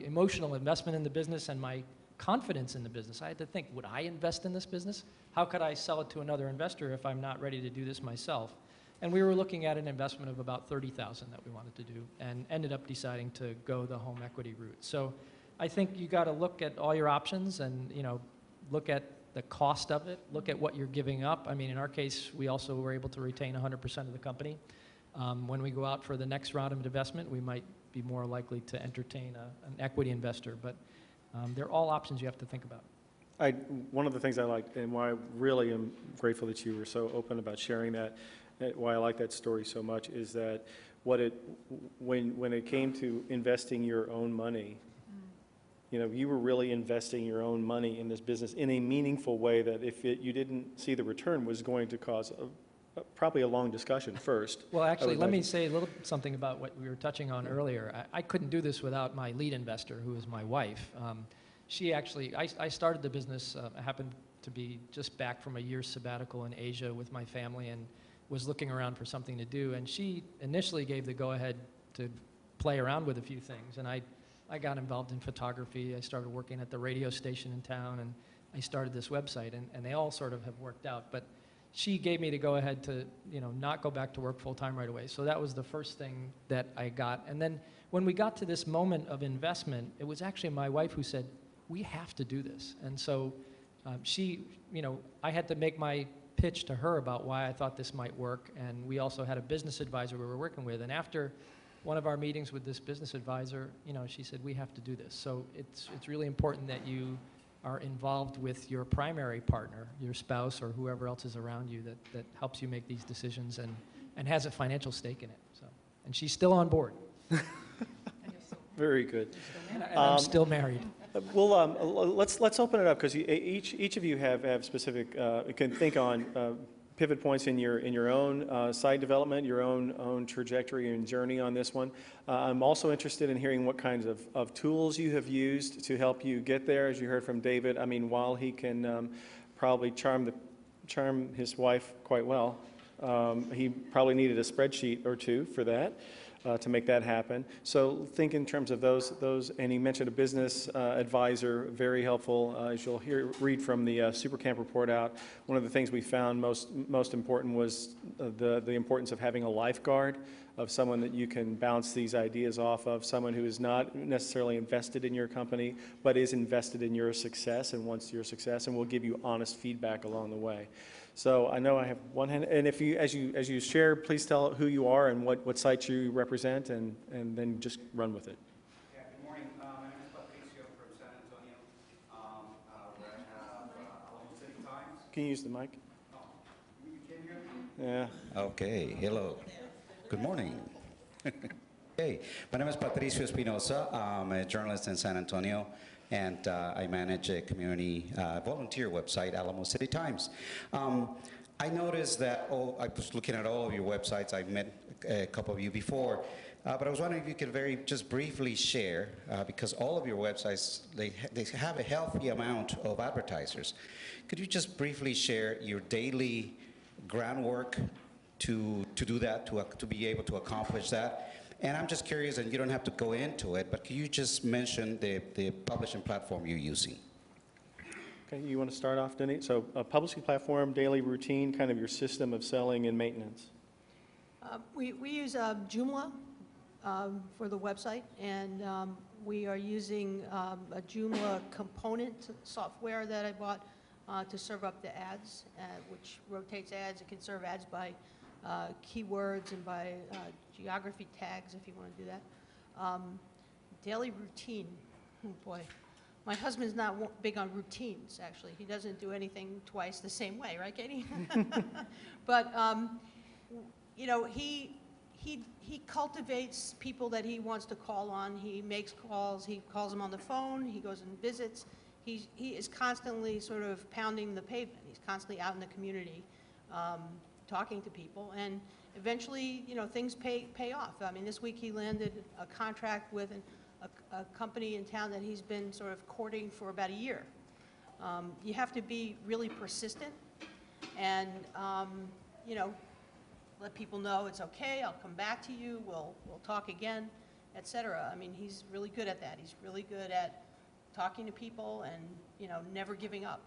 emotional investment in the business and my confidence in the business. I had to think, would I invest in this business? How could I sell it to another investor if I'm not ready to do this myself? And we were looking at an investment of about $30,000 that we wanted to do, and ended up deciding to go the home equity route. So I think you got to look at all your options and, you know, look at the cost of it, look at what you're giving up. I mean, in our case, we also were able to retain 100% of the company. When we go out for the next round of investment, we might be more likely to entertain an equity investor, but they're all options you have to think about. One of the things I liked, and why I really am grateful that you were so open about sharing that, why I like that story so much, is that when it came to investing your own money, you know, you were really investing your own money in this business in a meaningful way that if you didn't see the return was going to cause probably a long discussion first. Well, actually, let me say a little something about what we were touching on earlier. I couldn't do this without my lead investor, who is my wife. She actually, I started the business, I happened to be just back from a year's sabbatical in Asia with my family and was looking around for something to do. And she initially gave the go-ahead to play around with a few things. And I got involved in photography. I started working at the radio station in town, and I started this website, and they all sort of have worked out. But she gave me the go-ahead to, you know, not go back to work full-time right away. So that was the first thing that I got. And then when we got to this moment of investment, it was actually my wife who said, we have to do this. And so she, you know, I had to make my pitch to her about why I thought this might work. And we also had a business advisor we were working with. And after one of our meetings with this business advisor, you know, she said, we have to do this. So it's really important that you are involved with your primary partner, your spouse or whoever else is around you that helps you make these decisions and has a financial stake in it. So, and she's still on board. Very good. And I'm still married. Well, let's open it up, because each of you have specific can think on pivot points in your own site development, your own trajectory and journey on this one. I'm also interested in hearing what kinds of tools you have used to help you get there. As you heard from David, I mean, while he can probably charm his wife quite well, he probably needed a spreadsheet or two for that. To make that happen. So think in terms of those, and he mentioned a business advisor, very helpful. As you'll read from the SuperCamp report out, one of the things we found most important was the importance of having a lifeguard, of someone that you can bounce these ideas off of, someone who is not necessarily invested in your company, but is invested in your success and wants your success, and will give you honest feedback along the way. So I know I have one hand, and if you, as you share, please tell who you are and what sites you represent, and then just run with it. Yeah, good morning. My name is Patricio from San Antonio, where I have Alamo City Times. Can you use the mic? Oh, you can hear me? Yeah. Okay, hello. Good morning. Hey, my name is Patricio Espinosa. I'm a journalist in San Antonio, and I manage a community volunteer website, Alamo City Times. I noticed that I was looking at all of your websites. I've met a couple of you before. But I was wondering if you could just briefly share, because all of your websites, they have a healthy amount of advertisers. Could you just briefly share your daily groundwork to do that, to be able to accomplish that? And I'm just curious, and you don't have to go into it, but could you just mention the publishing platform you're using? Okay, you want to start off, Denny? So a publishing platform, daily routine, kind of your system of selling and maintenance. We use Joomla for the website, and we are using a Joomla component software that I bought to serve up the ads, which rotates ads. It can serve ads by keywords and by geography tags, if you want to do that. Daily routine, oh boy. My husband's not big on routines, actually. He doesn't do anything twice the same way, right, Katie? But, you know, he cultivates people that he wants to call on. He makes calls. He calls them on the phone. He goes and visits. He is constantly sort of pounding the pavement. He's constantly out in the community talking to people. And eventually, you know, things pay off. I mean, this week he landed a contract with a company in town that he's been sort of courting for about a year. You have to be really persistent and, you know, let people know it's okay, I'll come back to you, we'll talk again, et cetera. I mean, he's really good at that. He's really good at talking to people and, you know, never giving up.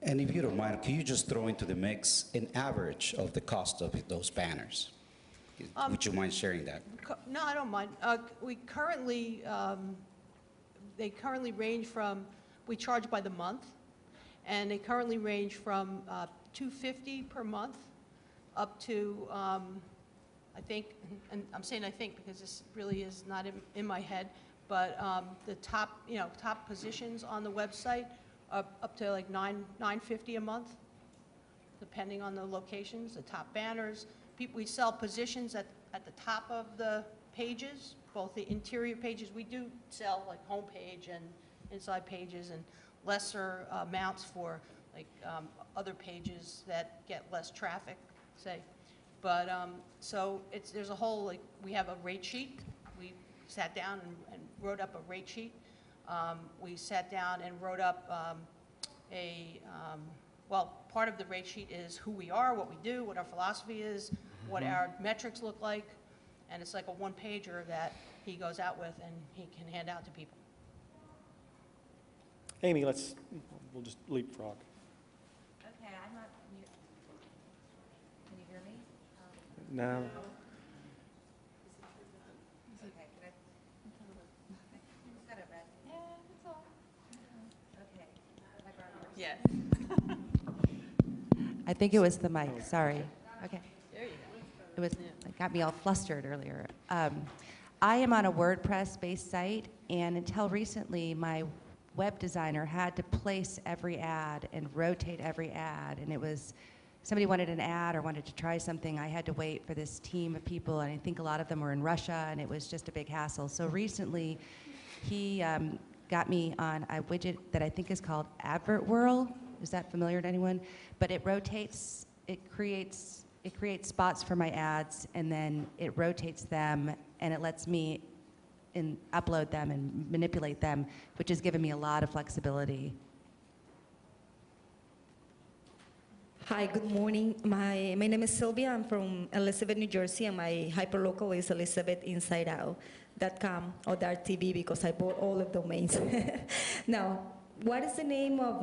And if you don't mind, can you just throw into the mix an average of the cost of those banners? Would you mind sharing that? No, I don't mind. We currently, they currently range from, we charge by the month, and they currently range from $250 per month up to, I think, and I'm saying I think because this really is not in my head, but the top, you know, top positions on the website up to like $950 a month, depending on the locations, the top banners. We sell positions at the top of the pages, both the interior pages. We do sell like homepage and inside pages and lesser amounts for like other pages that get less traffic, say. But so there's a whole, like, we have a rate sheet. We sat down and wrote up a rate sheet. We sat down and wrote up well, part of the rate sheet is who we are, what we do, what our philosophy is, what our metrics look like, and it's like a one-pager that he goes out with and he can hand out to people. Amy, we'll just leapfrog. Okay, I'm not mute. Can you hear me? No. Okay, can I? It's got a red. Yeah, that's all. Okay. Yeah. I think it was the mic, sorry. Okay. There you go. It got me all flustered earlier. I am on a WordPress-based site, and until recently, my web designer had to place every ad and rotate every ad, and it was, somebody wanted an ad or wanted to try something, I had to wait for this team of people, and I think a lot of them were in Russia, and it was just a big hassle. So recently, he got me on a widget that I think is called AdWhirl. Is that familiar to anyone? But it rotates, it creates spots for my ads, and then it rotates them, and it lets me upload them and manipulate them, which has given me a lot of flexibility. Hi, good morning. My name is Sylvia. I'm from Elizabeth, New Jersey, and my hyperlocal is elizabethinsideout.com or .tv because I bought all the domains. Now, what is the name of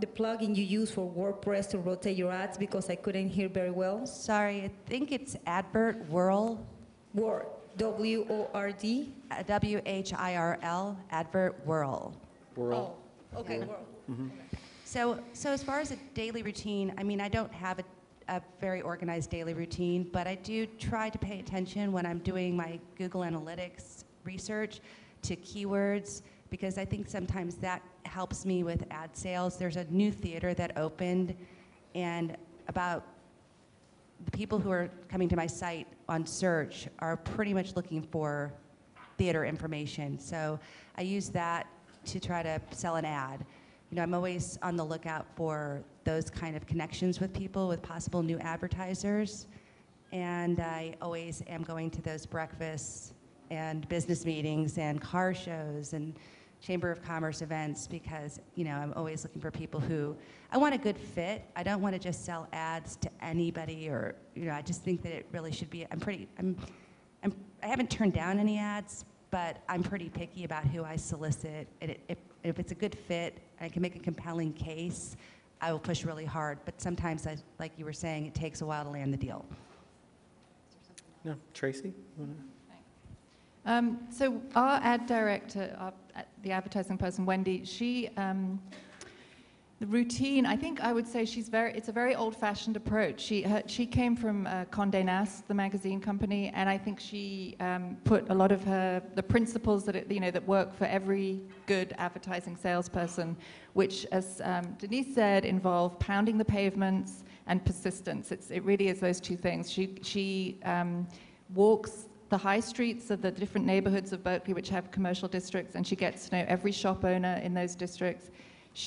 the plugin you use for WordPress to rotate your ads? Because I couldn't hear very well. Sorry, I think it's AdWhirl. Word, W-O-R-D? W-H-I-R-L, AdWhirl. World. Oh, okay, Yeah. world. Mm-hmm. So as far as a daily routine, I mean, I don't have a very organized daily routine, but I do try to pay attention when I'm doing my Google Analytics research to keywords, because I think sometimes that helps me with ad sales. There's a new theater that opened, and about the people who are coming to my site on search are pretty much looking for theater information. So I use that to try to sell an ad. You know, I'm always on the lookout for those kind of connections with people, with possible new advertisers. and I always am going to those breakfasts and business meetings and car shows and Chamber of Commerce events because, you know, I'm always looking for people who, I want a good fit. I don't want to just sell ads to anybody or, you know, I just think that it really should be, I haven't turned down any ads, but I'm pretty picky about who I solicit. And if it's a good fit and I can make a compelling case, I will push really hard. But sometimes, like you were saying, it takes a while to land the deal. No, Tracy? So our ad director, the advertising person, Wendy, she, the routine, I think I would say it's a very old-fashioned approach. She came from Condé Nast, the magazine company, and I think she put a lot of the principles that work for every good advertising salesperson, which, as Denise said, involve pounding the pavements and persistence. It really is those two things. She walks the high streets of the different neighborhoods of Berkeley, which have commercial districts, and she gets to know every shop owner in those districts.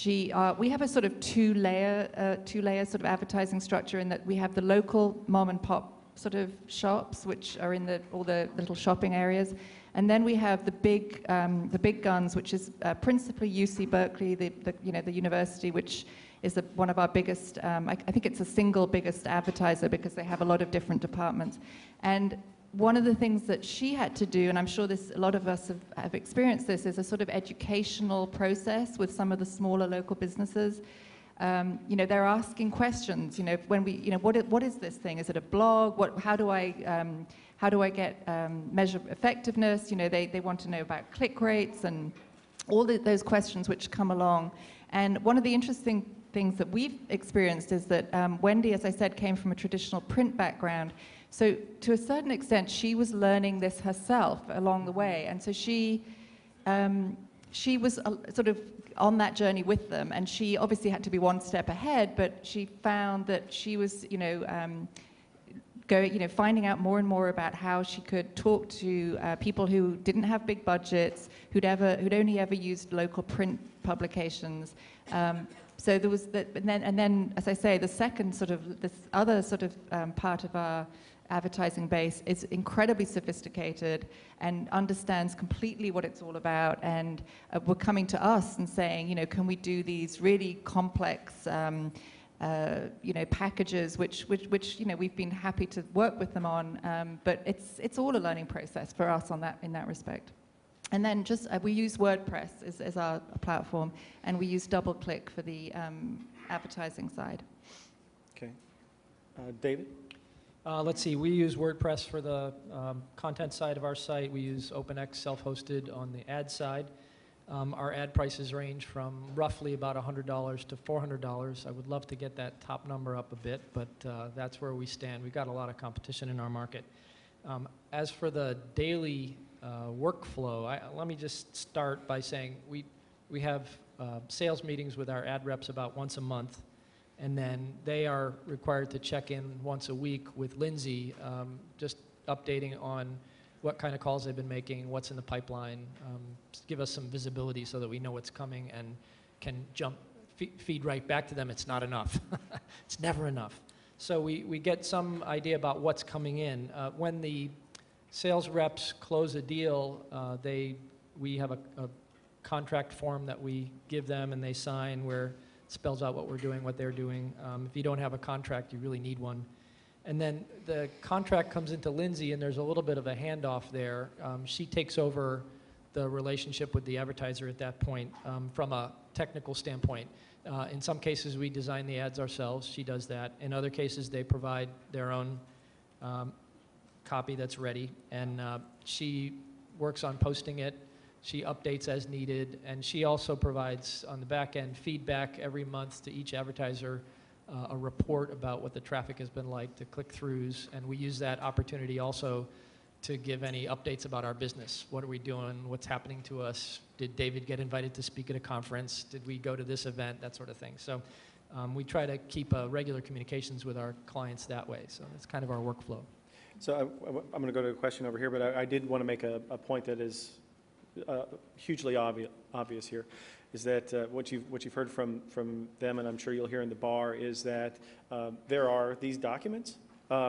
We have a sort of two-layer sort of advertising structure in that we have the local mom and pop sort of shops, which are in all the little shopping areas, and then we have the big guns, which is principally UC Berkeley, the university, which is one of our biggest. I think it's the single biggest advertiser because they have a lot of different departments, and one of the things that she had to do, and I'm sure a lot of us have experienced this, is a sort of educational process with some of the smaller local businesses. They're asking questions. What is this thing? Is it a blog? How do I get measure effectiveness? They want to know about click rates and all those questions which come along. And one of the interesting things that we've experienced is that Wendy, as I said, came from a traditional print background. So to a certain extent, she was learning this herself along the way. And so she was sort of on that journey with them. And she obviously had to be one step ahead, but she found that she was, finding out more and more about how she could talk to people who didn't have big budgets, who'd only ever used local print publications. So there was that, and then, as I say, the second sort of, this other sort of part of our advertising base is incredibly sophisticated and understands completely what it's all about, and were coming to us and saying, can we do these really complex, packages, which we've been happy to work with them on, but it's all a learning process for us in that respect. And then we use WordPress as our platform, and we use DoubleClick for the advertising side. Okay. David? Let's see, we use WordPress for the content side of our site. We use OpenX self-hosted on the ad side. Our ad prices range from roughly about $100 to $400. I would love to get that top number up a bit, but that's where we stand. We've got a lot of competition in our market. As for the daily workflow, let me just start by saying we have sales meetings with our ad reps about once a month, and then they are required to check in once a week with Lindsey, just updating on what kind of calls they've been making, what's in the pipeline, give us some visibility so that we know what's coming and can feed right back to them. It's not enough. It's never enough. So we get some idea about what's coming in. When the sales reps close a deal, we have a contract form that we give them and they sign where it spells out what we're doing, what they're doing. If you don't have a contract, you really need one. And then the contract comes into Lindsey, and there's a little bit of a handoff there. She takes over the relationship with the advertiser at that point from a technical standpoint. In some cases, we design the ads ourselves. She does that. In other cases, they provide their own copy that's ready, and she works on posting it. She updates as needed, and she also provides, on the back end, feedback every month to each advertiser, a report about what the traffic has been like, the click-throughs, and we use that opportunity also to give any updates about our business. What are we doing? What's happening to us? Did David get invited to speak at a conference? Did we go to this event? That sort of thing. So we try to keep regular communications with our clients that way. So that's kind of our workflow. So I'm going to go to a question over here, but I did want to make a point that is hugely obvious here, is that what you've heard from them, and I'm sure you'll hear in the bar, is that there are these documents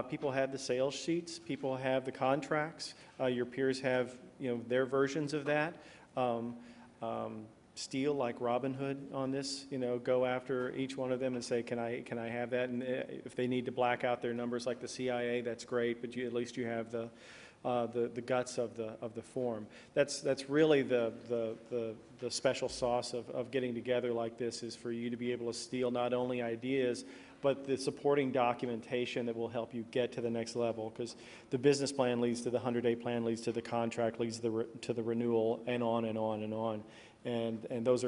People have the sales sheets, people have the contracts, your peers have, their versions of that. Steal like Robin Hood on this, go after each one of them and say, can I have that? And if they need to black out their numbers like the CIA, that's great, but at least you have the guts of the form. That's really the special sauce of getting together like this, is for you to be able to steal not only ideas, but the supporting documentation that will help you get to the next level, because the business plan leads to the 100-day plan, leads to the contract, leads to the renewal, and on and on and on. And those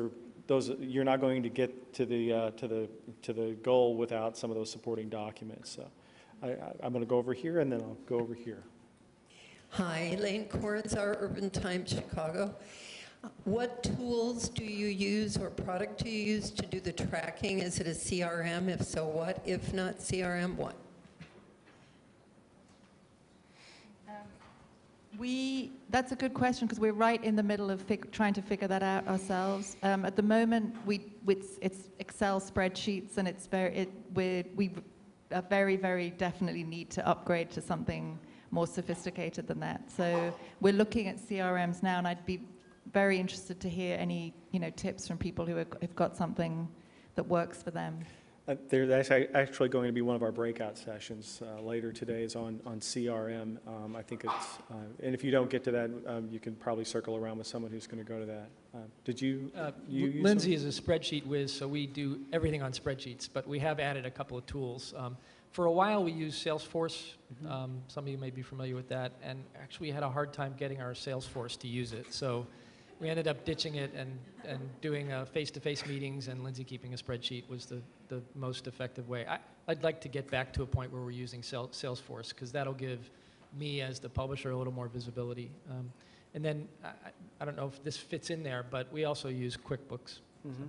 you're not going to get to the goal without some of those supporting documents. So I'm going to go over here, and then I'll go over here. Hi, Elaine Korzar, Urban Times, Chicago. What tools do you use or product do you use to do the tracking? Is it a CRM? If so, what? If not CRM, what? That's a good question, because we're right in the middle of trying to figure that out ourselves. At the moment, it's Excel spreadsheets, and we very, very definitely need to upgrade to something more sophisticated than that. So we're looking at CRMs now, and I'd be very interested to hear any tips from people who have got something that works for them. There's actually going to be one of our breakout sessions later today is on CRM. I think it's, and if you don't get to that, you can probably circle around with someone who's going to go to that. Did you use Lindsey is a spreadsheet whiz, so we do everything on spreadsheets, but we have added a couple of tools. For a while, we used Salesforce. Some of you may be familiar with that, and actually we had a hard time getting our Salesforce to use it. So we ended up ditching it and doing face-to-face meetings, and Lindsey keeping a spreadsheet was the most effective way. I'd like to get back to a point where we're using Salesforce, because that'll give me as the publisher a little more visibility. And then, I don't know if this fits in there, but we also use QuickBooks. Mm-hmm.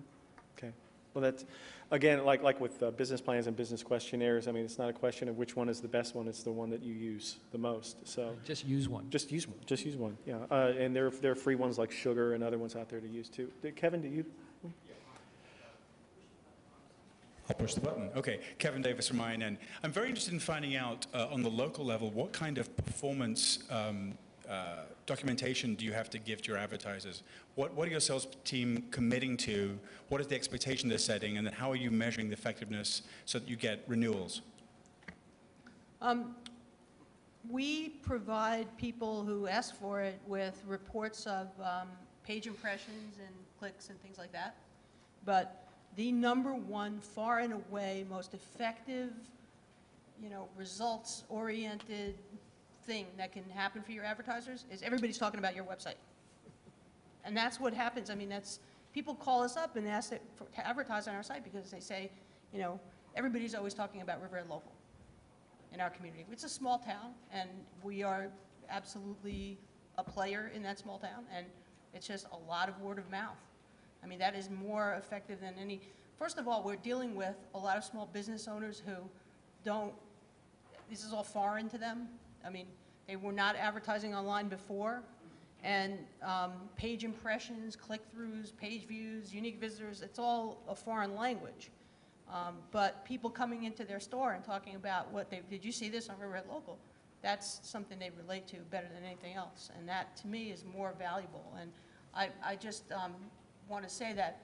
Okay. Well, that's, again, like with business plans and business questionnaires, I mean, it's not a question of which one is the best one, it's the one that you use the most. So just use one. Just use one. Just use one, yeah. And there are free ones like Sugar and other ones out there to use too. Kevin, do you? I'll push the button. Okay, Kevin Davis from INN. I'm very interested in finding out on the local level, what kind of performance documentation do you have to give to your advertisers? What are your sales team committing to? What is the expectation they're setting? And then how are you measuring the effectiveness so that you get renewals? We provide people who ask for it with reports of page impressions and clicks and things like that. But the number one, far and away, most effective, results-oriented thing that can happen for your advertisers is everybody's talking about your website. And that's what happens. I mean, people call us up and ask to advertise on our site because they say, everybody's always talking about Riverhead Local in our community. It's a small town, and we are absolutely a player in that small town, and it's just a lot of word of mouth. I mean, that is more effective than any. First of all, we're dealing with a lot of small business owners who this is all foreign to them. I mean, they were not advertising online before, and page impressions, click-throughs, page views, unique visitors, it's all a foreign language. But people coming into their store and talking about did you see this on Riverhead Local? That's something they relate to better than anything else, and that to me is more valuable. And I just want to say that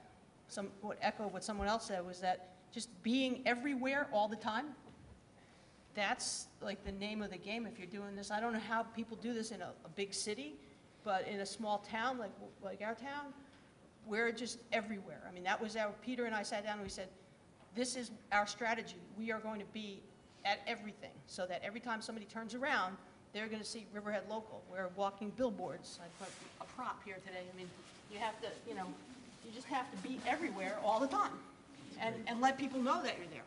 echo what someone else said was that just being everywhere all the time, that's like the name of the game if you're doing this. I don't know how people do this in a big city, but in a small town like our town, we're just everywhere. I mean, that was Peter and I sat down and we said, this is our strategy. We are going to be at everything so that every time somebody turns around, they're going to see Riverhead Local. We're walking billboards. I put a prop here today. I mean, you have to, you just have to be everywhere all the time and let people know that you're there.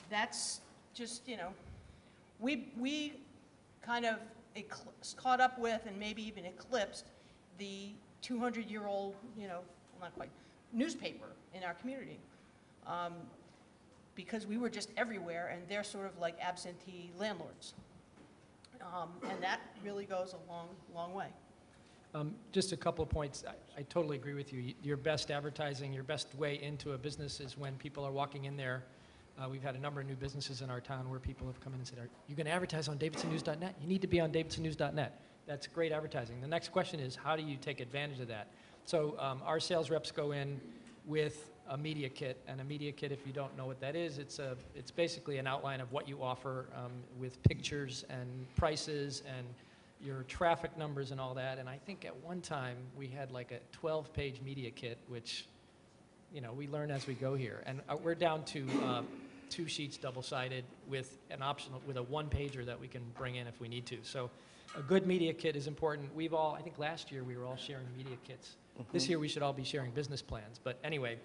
That's just, we kind of caught up with and maybe even eclipsed the 200-year-old, well, not quite, newspaper in our community. Because we were just everywhere, and they're sort of like absentee landlords. And that really goes a long, long way. Just a couple of points. I totally agree with you. Your best advertising, your best way into a business is when people are walking in there We've had a number of new businesses in our town where people have come in and said, are you going to advertise on davidsonnews.net? You need to be on davidsonnews.net. That's great advertising. The next question is, how do you take advantage of that? So our sales reps go in with a media kit, and a media kit, if you don't know what that is, it's basically an outline of what you offer with pictures and prices and your traffic numbers and all that. And I think at one time we had like a 12-page media kit, which, you know, we learn as we go here. And we're down to 2 sheets double-sided with an optional, with a one-pager that we can bring in if we need to. So a good media kit is important. I think last year we were all sharing media kits. This year we should all be sharing business plans. But anyway,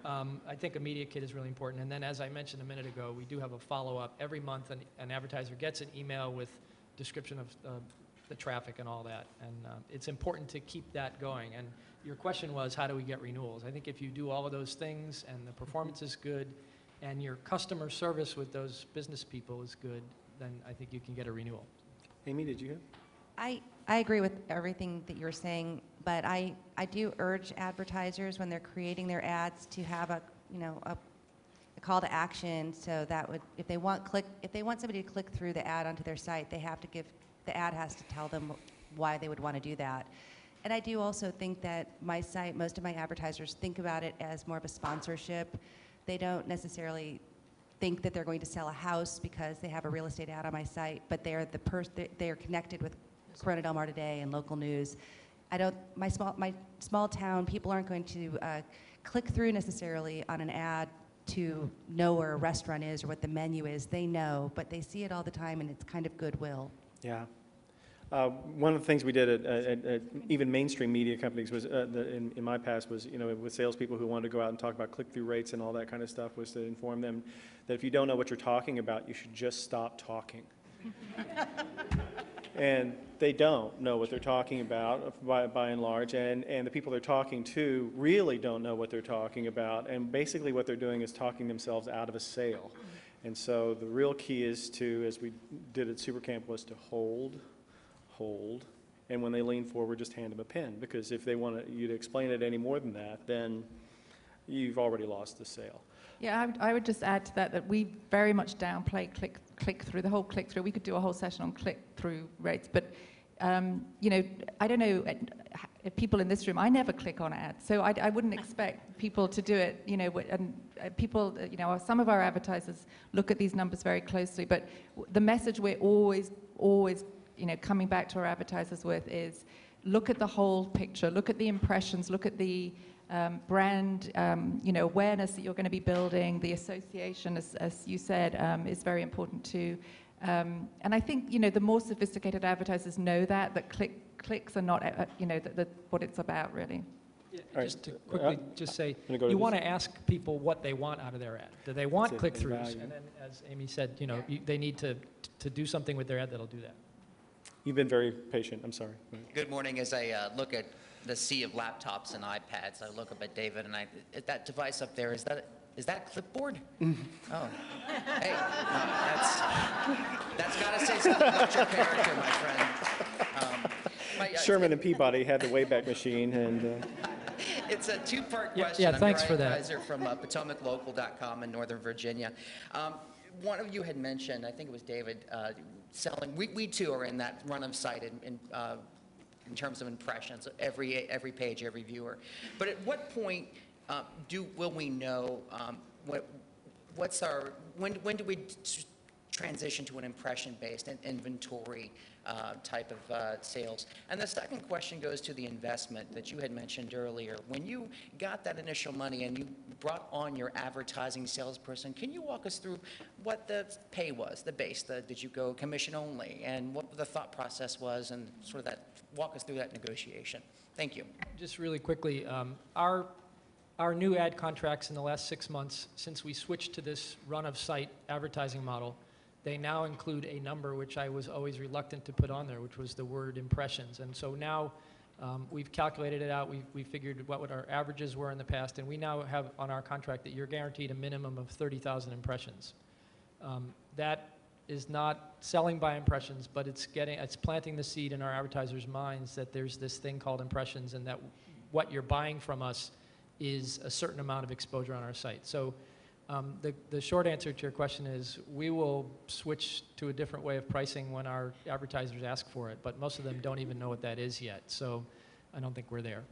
I think a media kit is really important. And then, as I mentioned a minute ago, we do have a follow-up. Every month an advertiser gets an email with description of the traffic and all that. And it's important to keep that going. And your question was, how do we get renewals? I think if you do all of those things and the performance is good and your customer service with those business people is good, then I think you can get a renewal. Amy, did you have? I agree with everything that you're saying, but I do urge advertisers when they're creating their ads to have a call to action, so that would, if they want somebody to click through the ad onto their site, the ad has to tell them why they would want to do that. And I do also think that my site, most of my advertisers think about it as more of a sponsorship. They don't necessarily think that they're going to sell a house because they have a real estate ad on my site, but they are connected with Corona Del Mar Today and local news. My small town, people aren't going to click through necessarily on an ad to know where a restaurant is or what the menu is. They know, but they see it all the time, and it's kind of goodwill. Yeah. One of the things we did at even mainstream media companies was, in my past, was, with salespeople who wanted to go out and talk about click-through rates and all that kind of stuff, was to inform them that if you don't know what you're talking about, you should just stop talking. And they don't know what they're talking about by and large, and the people they're talking to really don't know what they're talking about, and basically what they're doing is talking themselves out of a sale. And so the real key is to, as we did at SuperCamp, was to hold, and when they lean forward, just hand them a pen, because if they want you to explain it any more than that, then you've already lost the sale. Yeah, I would just add to that we very much downplay click-through, the whole click-through. We could do a whole session on click-through rates, but, I don't know, if people in this room, I never click on ads, so I wouldn't expect people to do it, and people, some of our advertisers look at these numbers very closely, but the message we're always, coming back to our advertisers with is, look at the whole picture, look at the impressions, look at the brand, awareness that you're going to be building, the association, as you said, is very important too. And I think, the more sophisticated advertisers know that clicks are not, what it's about, really. Yeah, just to quickly just say, you want to ask people what they want out of their ad. Do they want click-throughs? And then, as Amy said, they need to do something with their ad that'll do that. You've been very patient. I'm sorry. Good morning. As I look at the sea of laptops and iPads, I look up at David, and that device up there, is that a clipboard? Oh, hey, that's got to say something about your character, my friend. Sherman and Peabody had the Wayback Machine, and it's a two-part question. Yeah, thanks for that. I'm your advisor from PotomacLocal.com in Northern Virginia. One of you had mentioned, I think it was David, selling. We too are in that run of sight in terms of impressions, every page, every viewer. But at what point will we know when do we transition to an impression-based and inventory type of sales? And the second question goes to the investment that you had mentioned earlier. When you got that initial money and you brought on your advertising salesperson, can you walk us through what the pay was, the base? Did you go commission only, and what the thought process was, and sort of that, walk us through that negotiation? Thank you. Just really quickly, our new ad contracts in the last 6 months, since we switched to this run-of-site advertising model, they now include a number which I was always reluctant to put on there, which was the word impressions. And so now we've calculated it out. We figured what our averages were in the past, and we now have on our contract that you're guaranteed a minimum of 30,000 impressions. That is not selling by impressions, but it's planting the seed in our advertisers' minds that there's this thing called impressions, and that what you're buying from us is a certain amount of exposure on our site. So The short answer to your question is we will switch to a different way of pricing when our advertisers ask for it, but most of them don't even know what that is yet, so I don't think we're there.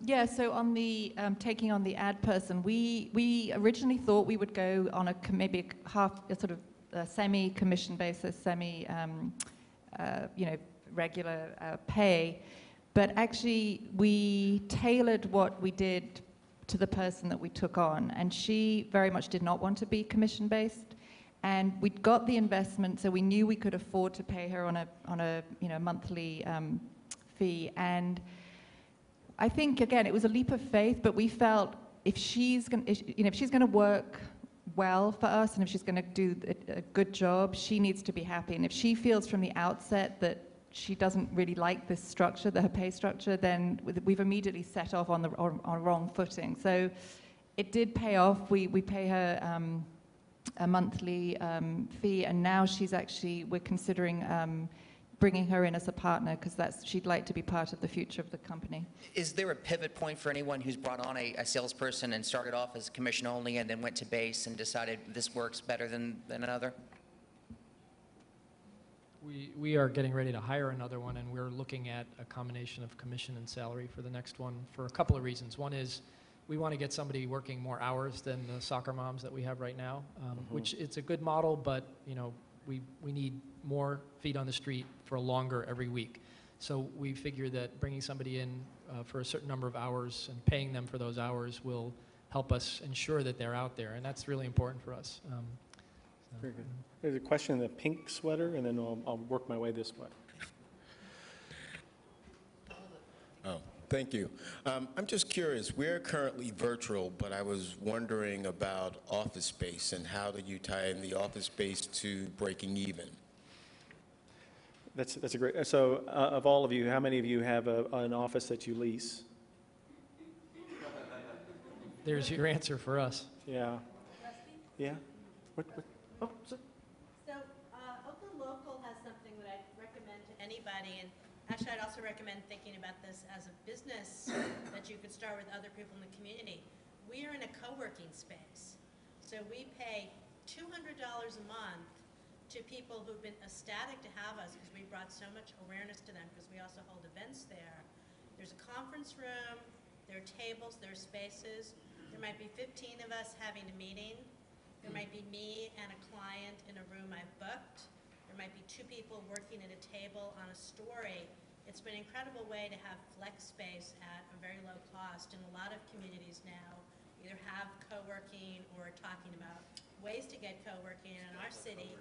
Yeah, so on the taking on the ad person, we originally thought we would go on maybe a sort of semi-commission basis, regular pay, but actually we tailored what we did to the person that we took on, and she very much did not want to be commission-based, and we got the investment, so we knew we could afford to pay her on a monthly fee, and I think again it was a leap of faith, but we felt if she's going to work well for us, and if she's going to do a good job, she needs to be happy, and if she feels from the outset that she doesn't really like this structure, her pay structure, then we've immediately set off on a wrong footing. So it did pay off. We pay her a monthly fee, and now we're considering bringing her in as a partner because she'd like to be part of the future of the company. Is there a pivot point for anyone who's brought on a salesperson and started off as commission only and then went to base and decided this works better than another? We are getting ready to hire another one, and we're looking at a combination of commission and salary for the next one for a couple of reasons. One is we want to get somebody working more hours than the soccer moms that we have right now, which it's a good model, but we need more feet on the street for longer every week. So we figure that bringing somebody in for a certain number of hours and paying them for those hours will help us ensure that they're out there, and that's really important for us. Very good. There's a question in the pink sweater, and then I'll work my way this way. Oh, thank you. I'm just curious, we're currently virtual, but I was wondering about office space and how do you tie in the office space to breaking even? That's a great, so of all of you, how many of you have an office that you lease? There's your answer for us. Yeah. Yeah? What? Oh, So Oakland Local has something that I'd recommend to anybody, and actually I'd also recommend thinking about this as a business that you could start with other people in the community. We are in a co-working space, so we pay $200 a month to people who've been ecstatic to have us because we brought so much awareness to them because we also hold events there. There's a conference room, there are tables, there are spaces. There might be 15 of us having a meeting. There might be me and a client in a room I've booked. There might be 2 people working at a table on a story. It's been an incredible way to have flex space at a very low cost, and a lot of communities now either have co-working or are talking about ways to get co-working in our city.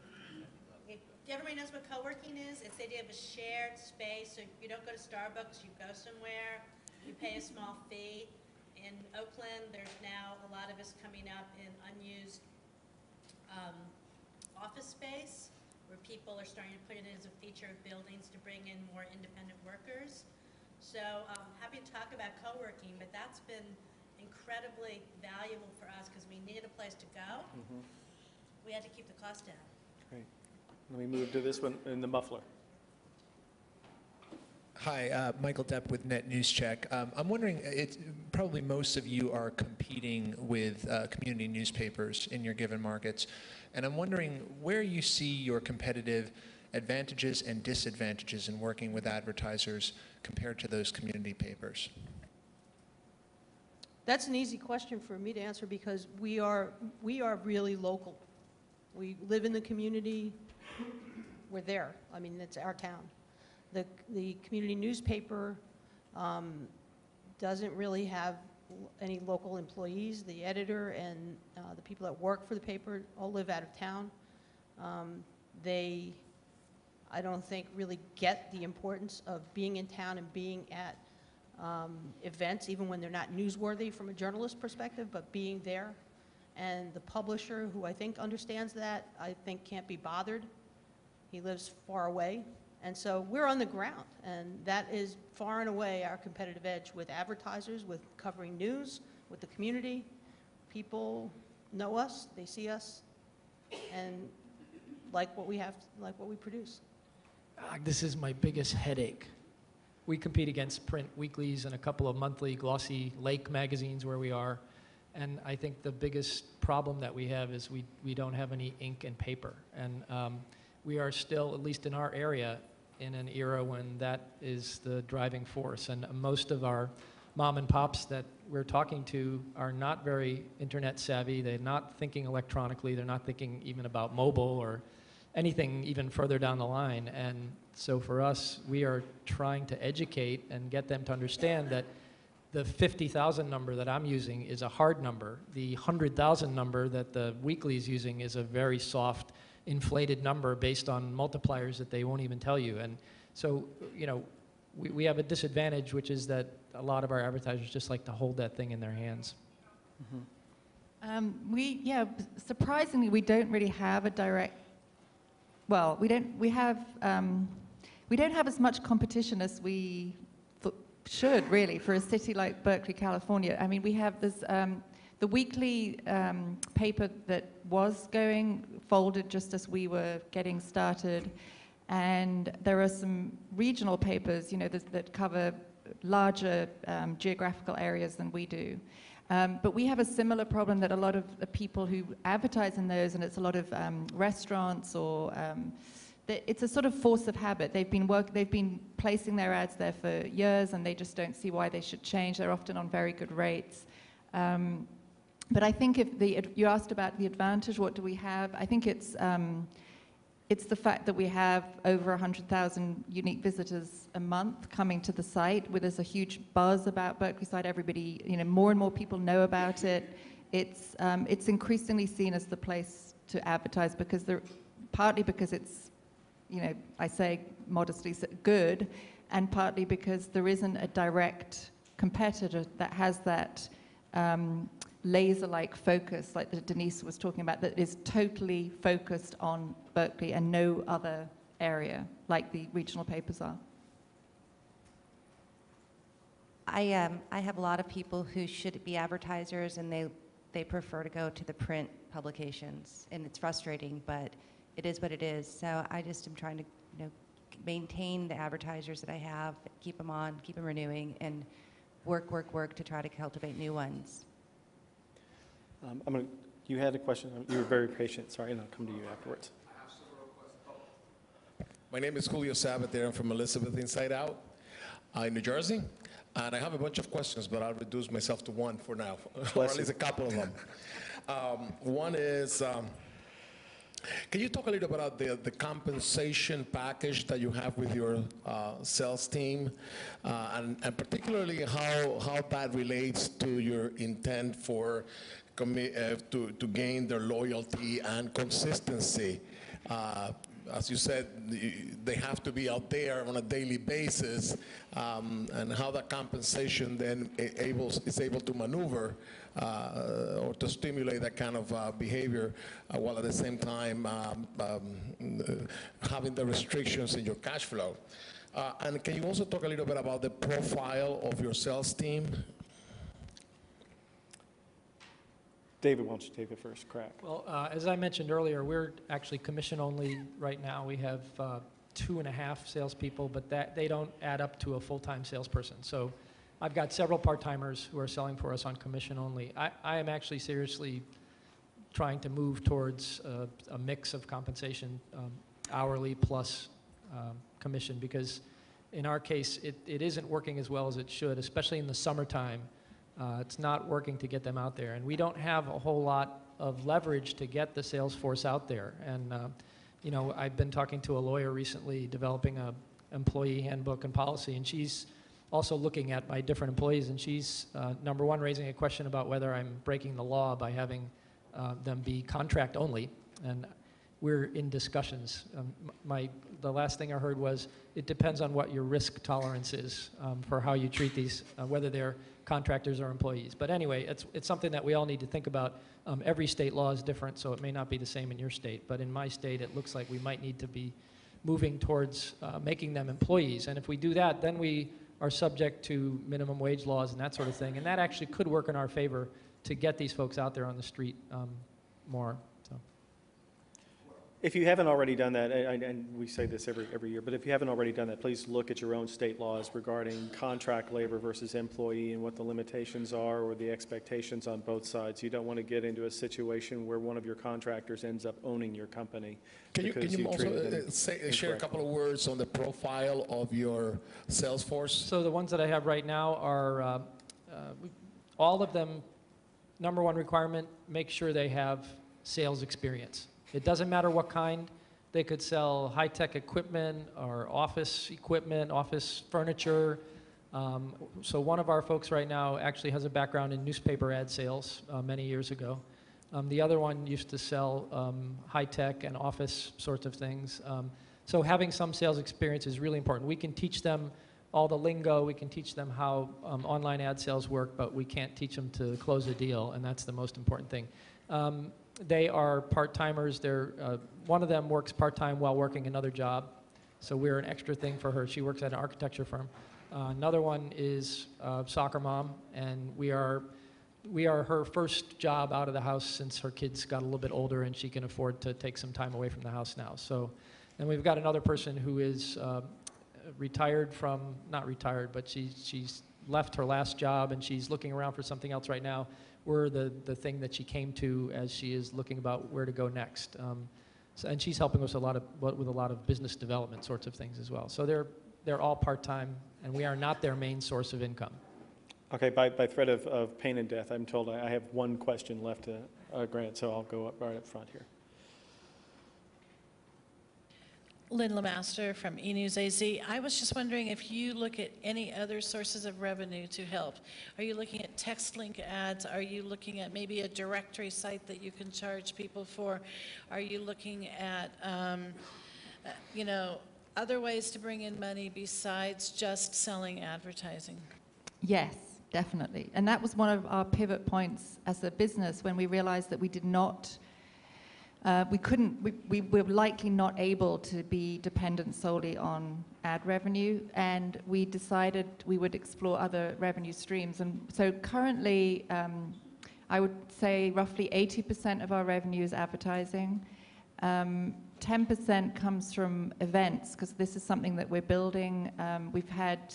Everybody knows what co-working is? It's the idea of a shared space, so you don't go to Starbucks, you go somewhere, you pay a small fee. In Oakland, there's now a lot of us coming up in unused office space where people are starting to put it as a feature of buildings to bring in more independent workers. So happy to talk about co-working, but that's been incredibly valuable for us because we needed a place to go. We had to keep the cost down. Great. Let me move to this one in the muffler. Hi, Michael Depp with Net News Check. I'm wondering, probably most of you are competing with community newspapers in your given markets, and I'm wondering where you see your competitive advantages and disadvantages in working with advertisers compared to those community papers. That's an easy question for me to answer because we are really local. We live in the community. We're there. I mean, it's our town. The community newspaper doesn't really have any local employees. The editor and the people that work for the paper all live out of town. They, I don't think, really get the importance of being in town and being at events, even when they're not newsworthy from a journalist perspective, but being there. And the publisher, who I think understands that, I think can't be bothered. He lives far away. And so we're on the ground, and that is far and away our competitive edge with advertisers, with covering news, with the community. People know us, they see us, and like what we have, like what we produce. This is my biggest headache. We compete against print weeklies and a couple of monthly glossy Lake magazines where we are, And I think the biggest problem that we have is we don't have any ink and paper. And we are still, at least in our area, in an era when that is the driving force. And most of our mom and pops that we're talking to are not very internet savvy. They're not thinking electronically. They're not thinking even about mobile or anything even further down the line. And so for us, we are trying to educate and get them to understand that the 50,000 number that I'm using is a hard number. The 100,000 number that the weekly is using is a very soft, inflated number based on multipliers that they won't even tell you. And so, you know, we have a disadvantage, which is that a lot of our advertisers just like to hold that thing in their hands. Surprisingly, we don't really have a direct, well, we don't have as much competition as we should, really, for a city like Berkeley, California. I mean, we have this, the weekly paper that was going folded just as we were getting started. And there are some regional papers, you know, that cover larger geographical areas than we do. But we have a similar problem that a lot of the people who advertise in those, and it's a lot of restaurants or it's a sort of force of habit. They've been placing their ads there for years, and they just don't see why they should change. They're often on very good rates. But I think you asked about the advantage, what do we have? I think it's the fact that we have over 100,000 unique visitors a month coming to the site, where there's a huge buzz about Berkeley site. Everybody, you know, more and more people know about it. It's increasingly seen as the place to advertise partly because it's, you know, I say modestly good, and partly because there isn't a direct competitor that has that laser-like focus, like that Denise was talking about, that is totally focused on Berkeley and no other area, like the regional papers are. I have a lot of people who should be advertisers, and they prefer to go to the print publications, and it's frustrating, but it is what it is. So I just am trying to, you know, maintain the advertisers that I have, keep them on, keep them renewing, and work to try to cultivate new ones. You had a question. You were very patient. Sorry, and I'll come to you afterwards. My name is Julio Sabater. I'm from Elizabeth Inside Out in New Jersey. And I have a bunch of questions, but I'll reduce myself to one for now, or at least a couple of them. One is, can you talk a little bit about the compensation package that you have with your sales team, and particularly how that relates to your intent for to gain their loyalty and consistency? As you said, they have to be out there on a daily basis, and how that compensation then is able to maneuver or to stimulate that kind of behavior, while at the same time having the restrictions in your cash flow. And can you also talk a little bit about the profile of your sales team? David, why don't you take the first crack? Well, as I mentioned earlier, we're actually commission only right now. We have 2.5 salespeople, but they don't add up to a full-time salesperson. So I've got several part-timers who are selling for us on commission only. I am actually seriously trying to move towards a mix of compensation, hourly plus commission, because in our case, it isn't working as well as it should, especially in the summertime. It's not working to get them out there. And we don't have a whole lot of leverage to get the sales force out there. And, you know, I've been talking to a lawyer recently developing a employee handbook and policy, and she's also looking at my different employees, and she's, number one, raising a question about whether I'm breaking the law by having them be contract only. And we're in discussions. The last thing I heard was it depends on what your risk tolerance is for how you treat these, whether they're contractors or employees. But anyway, it's something that we all need to think about. Every state law is different, so it may not be the same in your state. But in my state, it looks like we might need to be moving towards making them employees. And if we do that, then we are subject to minimum wage laws and that sort of thing. And that actually could work in our favor to get these folks out there on the street more. So. If you haven't already done that, and we say this every year, but if you haven't already done that, please look at your own state laws regarding contract labor versus employee and what the limitations are or the expectations on both sides. You don't want to get into a situation where one of your contractors ends up owning your company. Can you also share a couple of words on the profile of your sales force? So the ones that I have right now are, all of them, number one requirement, make sure they have sales experience. It doesn't matter what kind. They could sell high-tech equipment or office equipment, office furniture. So one of our folks right now actually has a background in newspaper ad sales many years ago. The other one used to sell high-tech and office sorts of things. So having some sales experience is really important. We can teach them all the lingo, we can teach them how online ad sales work, but we can't teach them to close a deal, and that's the most important thing. They are part-timers. One of them works part-time while working another job, so we're an extra thing for her. She works at an architecture firm. Another one is a soccer mom, and we are her first job out of the house since her kids got a little bit older and she can afford to take some time away from the house now. So, and we've got another person who is retired from, not retired, but she's left her last job and she's looking around for something else right now. We're the thing that she came to as she is looking about where to go next. And she's helping us with a lot of business development sorts of things as well. So they're all part-time, and we are not their main source of income. Okay, by threat of pain and death, I'm told I have one question left to grant, so I'll go up right up front here. Lynn Lemaster from eNews AZ. I was just wondering if you look at any other sources of revenue to help. Are you looking at text link ads? Are you looking at maybe a directory site that you can charge people for? Are you looking at, other ways to bring in money besides just selling advertising? Yes, definitely. And that was one of our pivot points as a business when we realized that we did not we were likely not able to be dependent solely on ad revenue, and we decided we would explore other revenue streams. And so currently, I would say roughly 80% of our revenue is advertising. 10% comes from events, because this is something that we're building. We've had,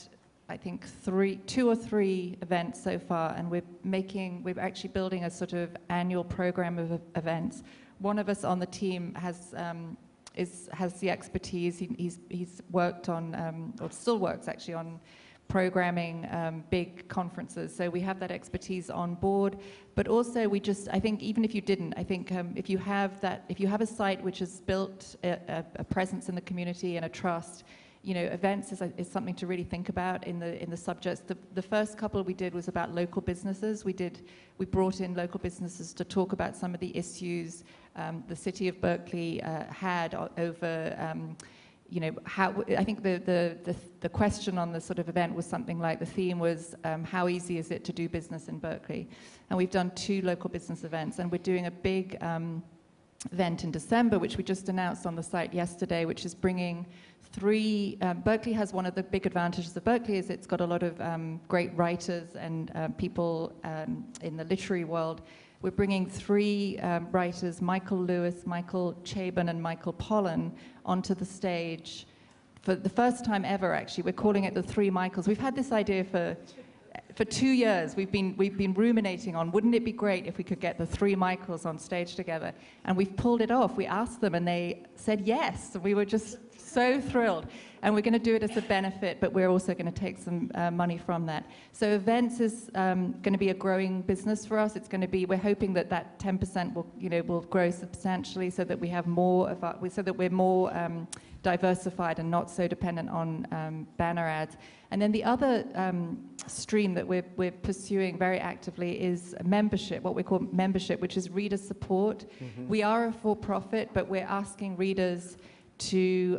I think, 2 or 3 events so far, and we're actually building a sort of annual program of events. One of us on the team has the expertise. He's worked on, or still works actually, on programming big conferences. So we have that expertise on board. But also, I think even if you didn't, I think if you have a site which has built a presence in the community and a trust, events is something to really think about in the subjects. The first couple we did was about local businesses. We brought in local businesses to talk about some of the issues the city of Berkeley had over, how. I think the question on the sort of event was something like, the theme was how easy is it to do business in Berkeley? And we've done 2 local business events, and we're doing a big event in December, which we just announced on the site yesterday, which is bringing 3, Berkeley has one of the big advantages of Berkeley is it's got a lot of great writers and people in the literary world. We're bringing 3 writers, Michael Lewis, Michael Chabon, and Michael Pollan, onto the stage for the first time ever, actually. We're calling it the 3 Michaels. We've had this idea for 2 years. We've been ruminating on, wouldn't it be great if we could get the 3 Michaels on stage together? And we've pulled it off. We asked them, and they said yes. We were just so thrilled. And we're going to do it as a benefit, but we're also going to take some money from that. So events is going to be a growing business for us. It's going to be, we're hoping that 10% will grow substantially, so that we have more so that we're more diversified and not so dependent on banner ads. And then the other stream that we're pursuing very actively is membership, what we call membership, which is reader support. Mm-hmm. We are a for-profit, but we're asking readers to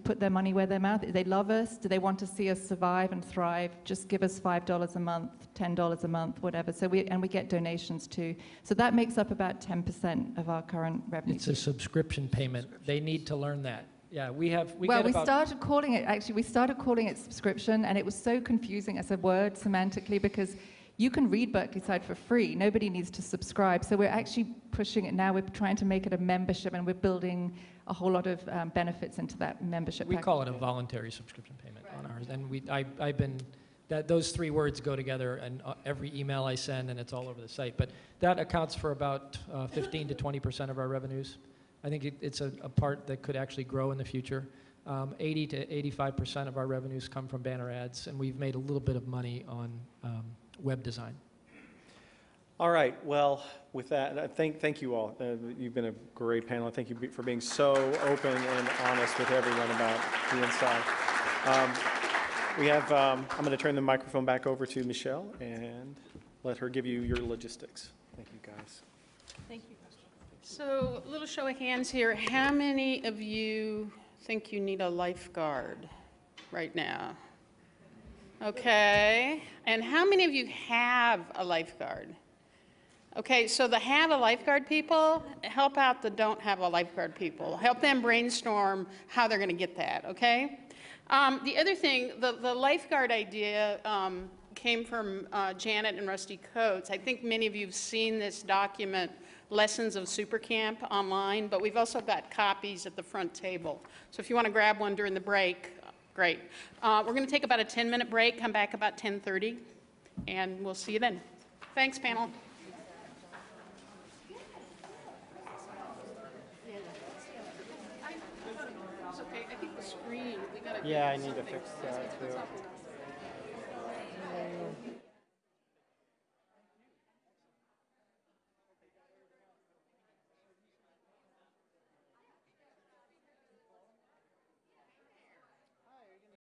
put their money where their mouth is. They love us. Do they want to see us survive and thrive? Just give us $5 a month, $10 a month, whatever. So we get donations too. So that makes up about 10% of our current revenue. It's a subscription payment. They need to learn that. Yeah, we started calling it subscription, and it was so confusing as a word semantically, because you can read Berkeleyside for free. Nobody needs to subscribe. So we're actually pushing it now. We're trying to make it a membership, and we're building a whole lot of benefits into that membership We package. call it a voluntary subscription payment on ours. And I've been, those three words go together in every email I send, and it's all over the site. But that accounts for about 15 to 20% of our revenues. I think it's a part that could actually grow in the future. 80 to 85% of our revenues come from banner ads, and we've made a little bit of money on web design. All right, well, with that, thank you all. You've been a great panel. Thank you for being so open and honest with everyone about the inside. I'm going to turn the microphone back over to Michelle and let her give you your logistics. Thank you, guys. Thank you. So, a little show of hands here. How many of you think you need a lifeguard right now? Okay. And how many of you have a lifeguard? Okay, so the have a lifeguard people, help out the don't have a lifeguard people. Help them brainstorm how they're going to get that, okay? The other thing, the lifeguard idea came from Janet and Rusty Coates. I think many of you have seen this document, Lessons of SuperCamp, online, but we've also got copies at the front table. So if you want to grab one during the break, great. We're going to take about a 10-minute break, come back about 10:30, and we'll see you then. Thanks, panel. Yeah, I need to fix that too.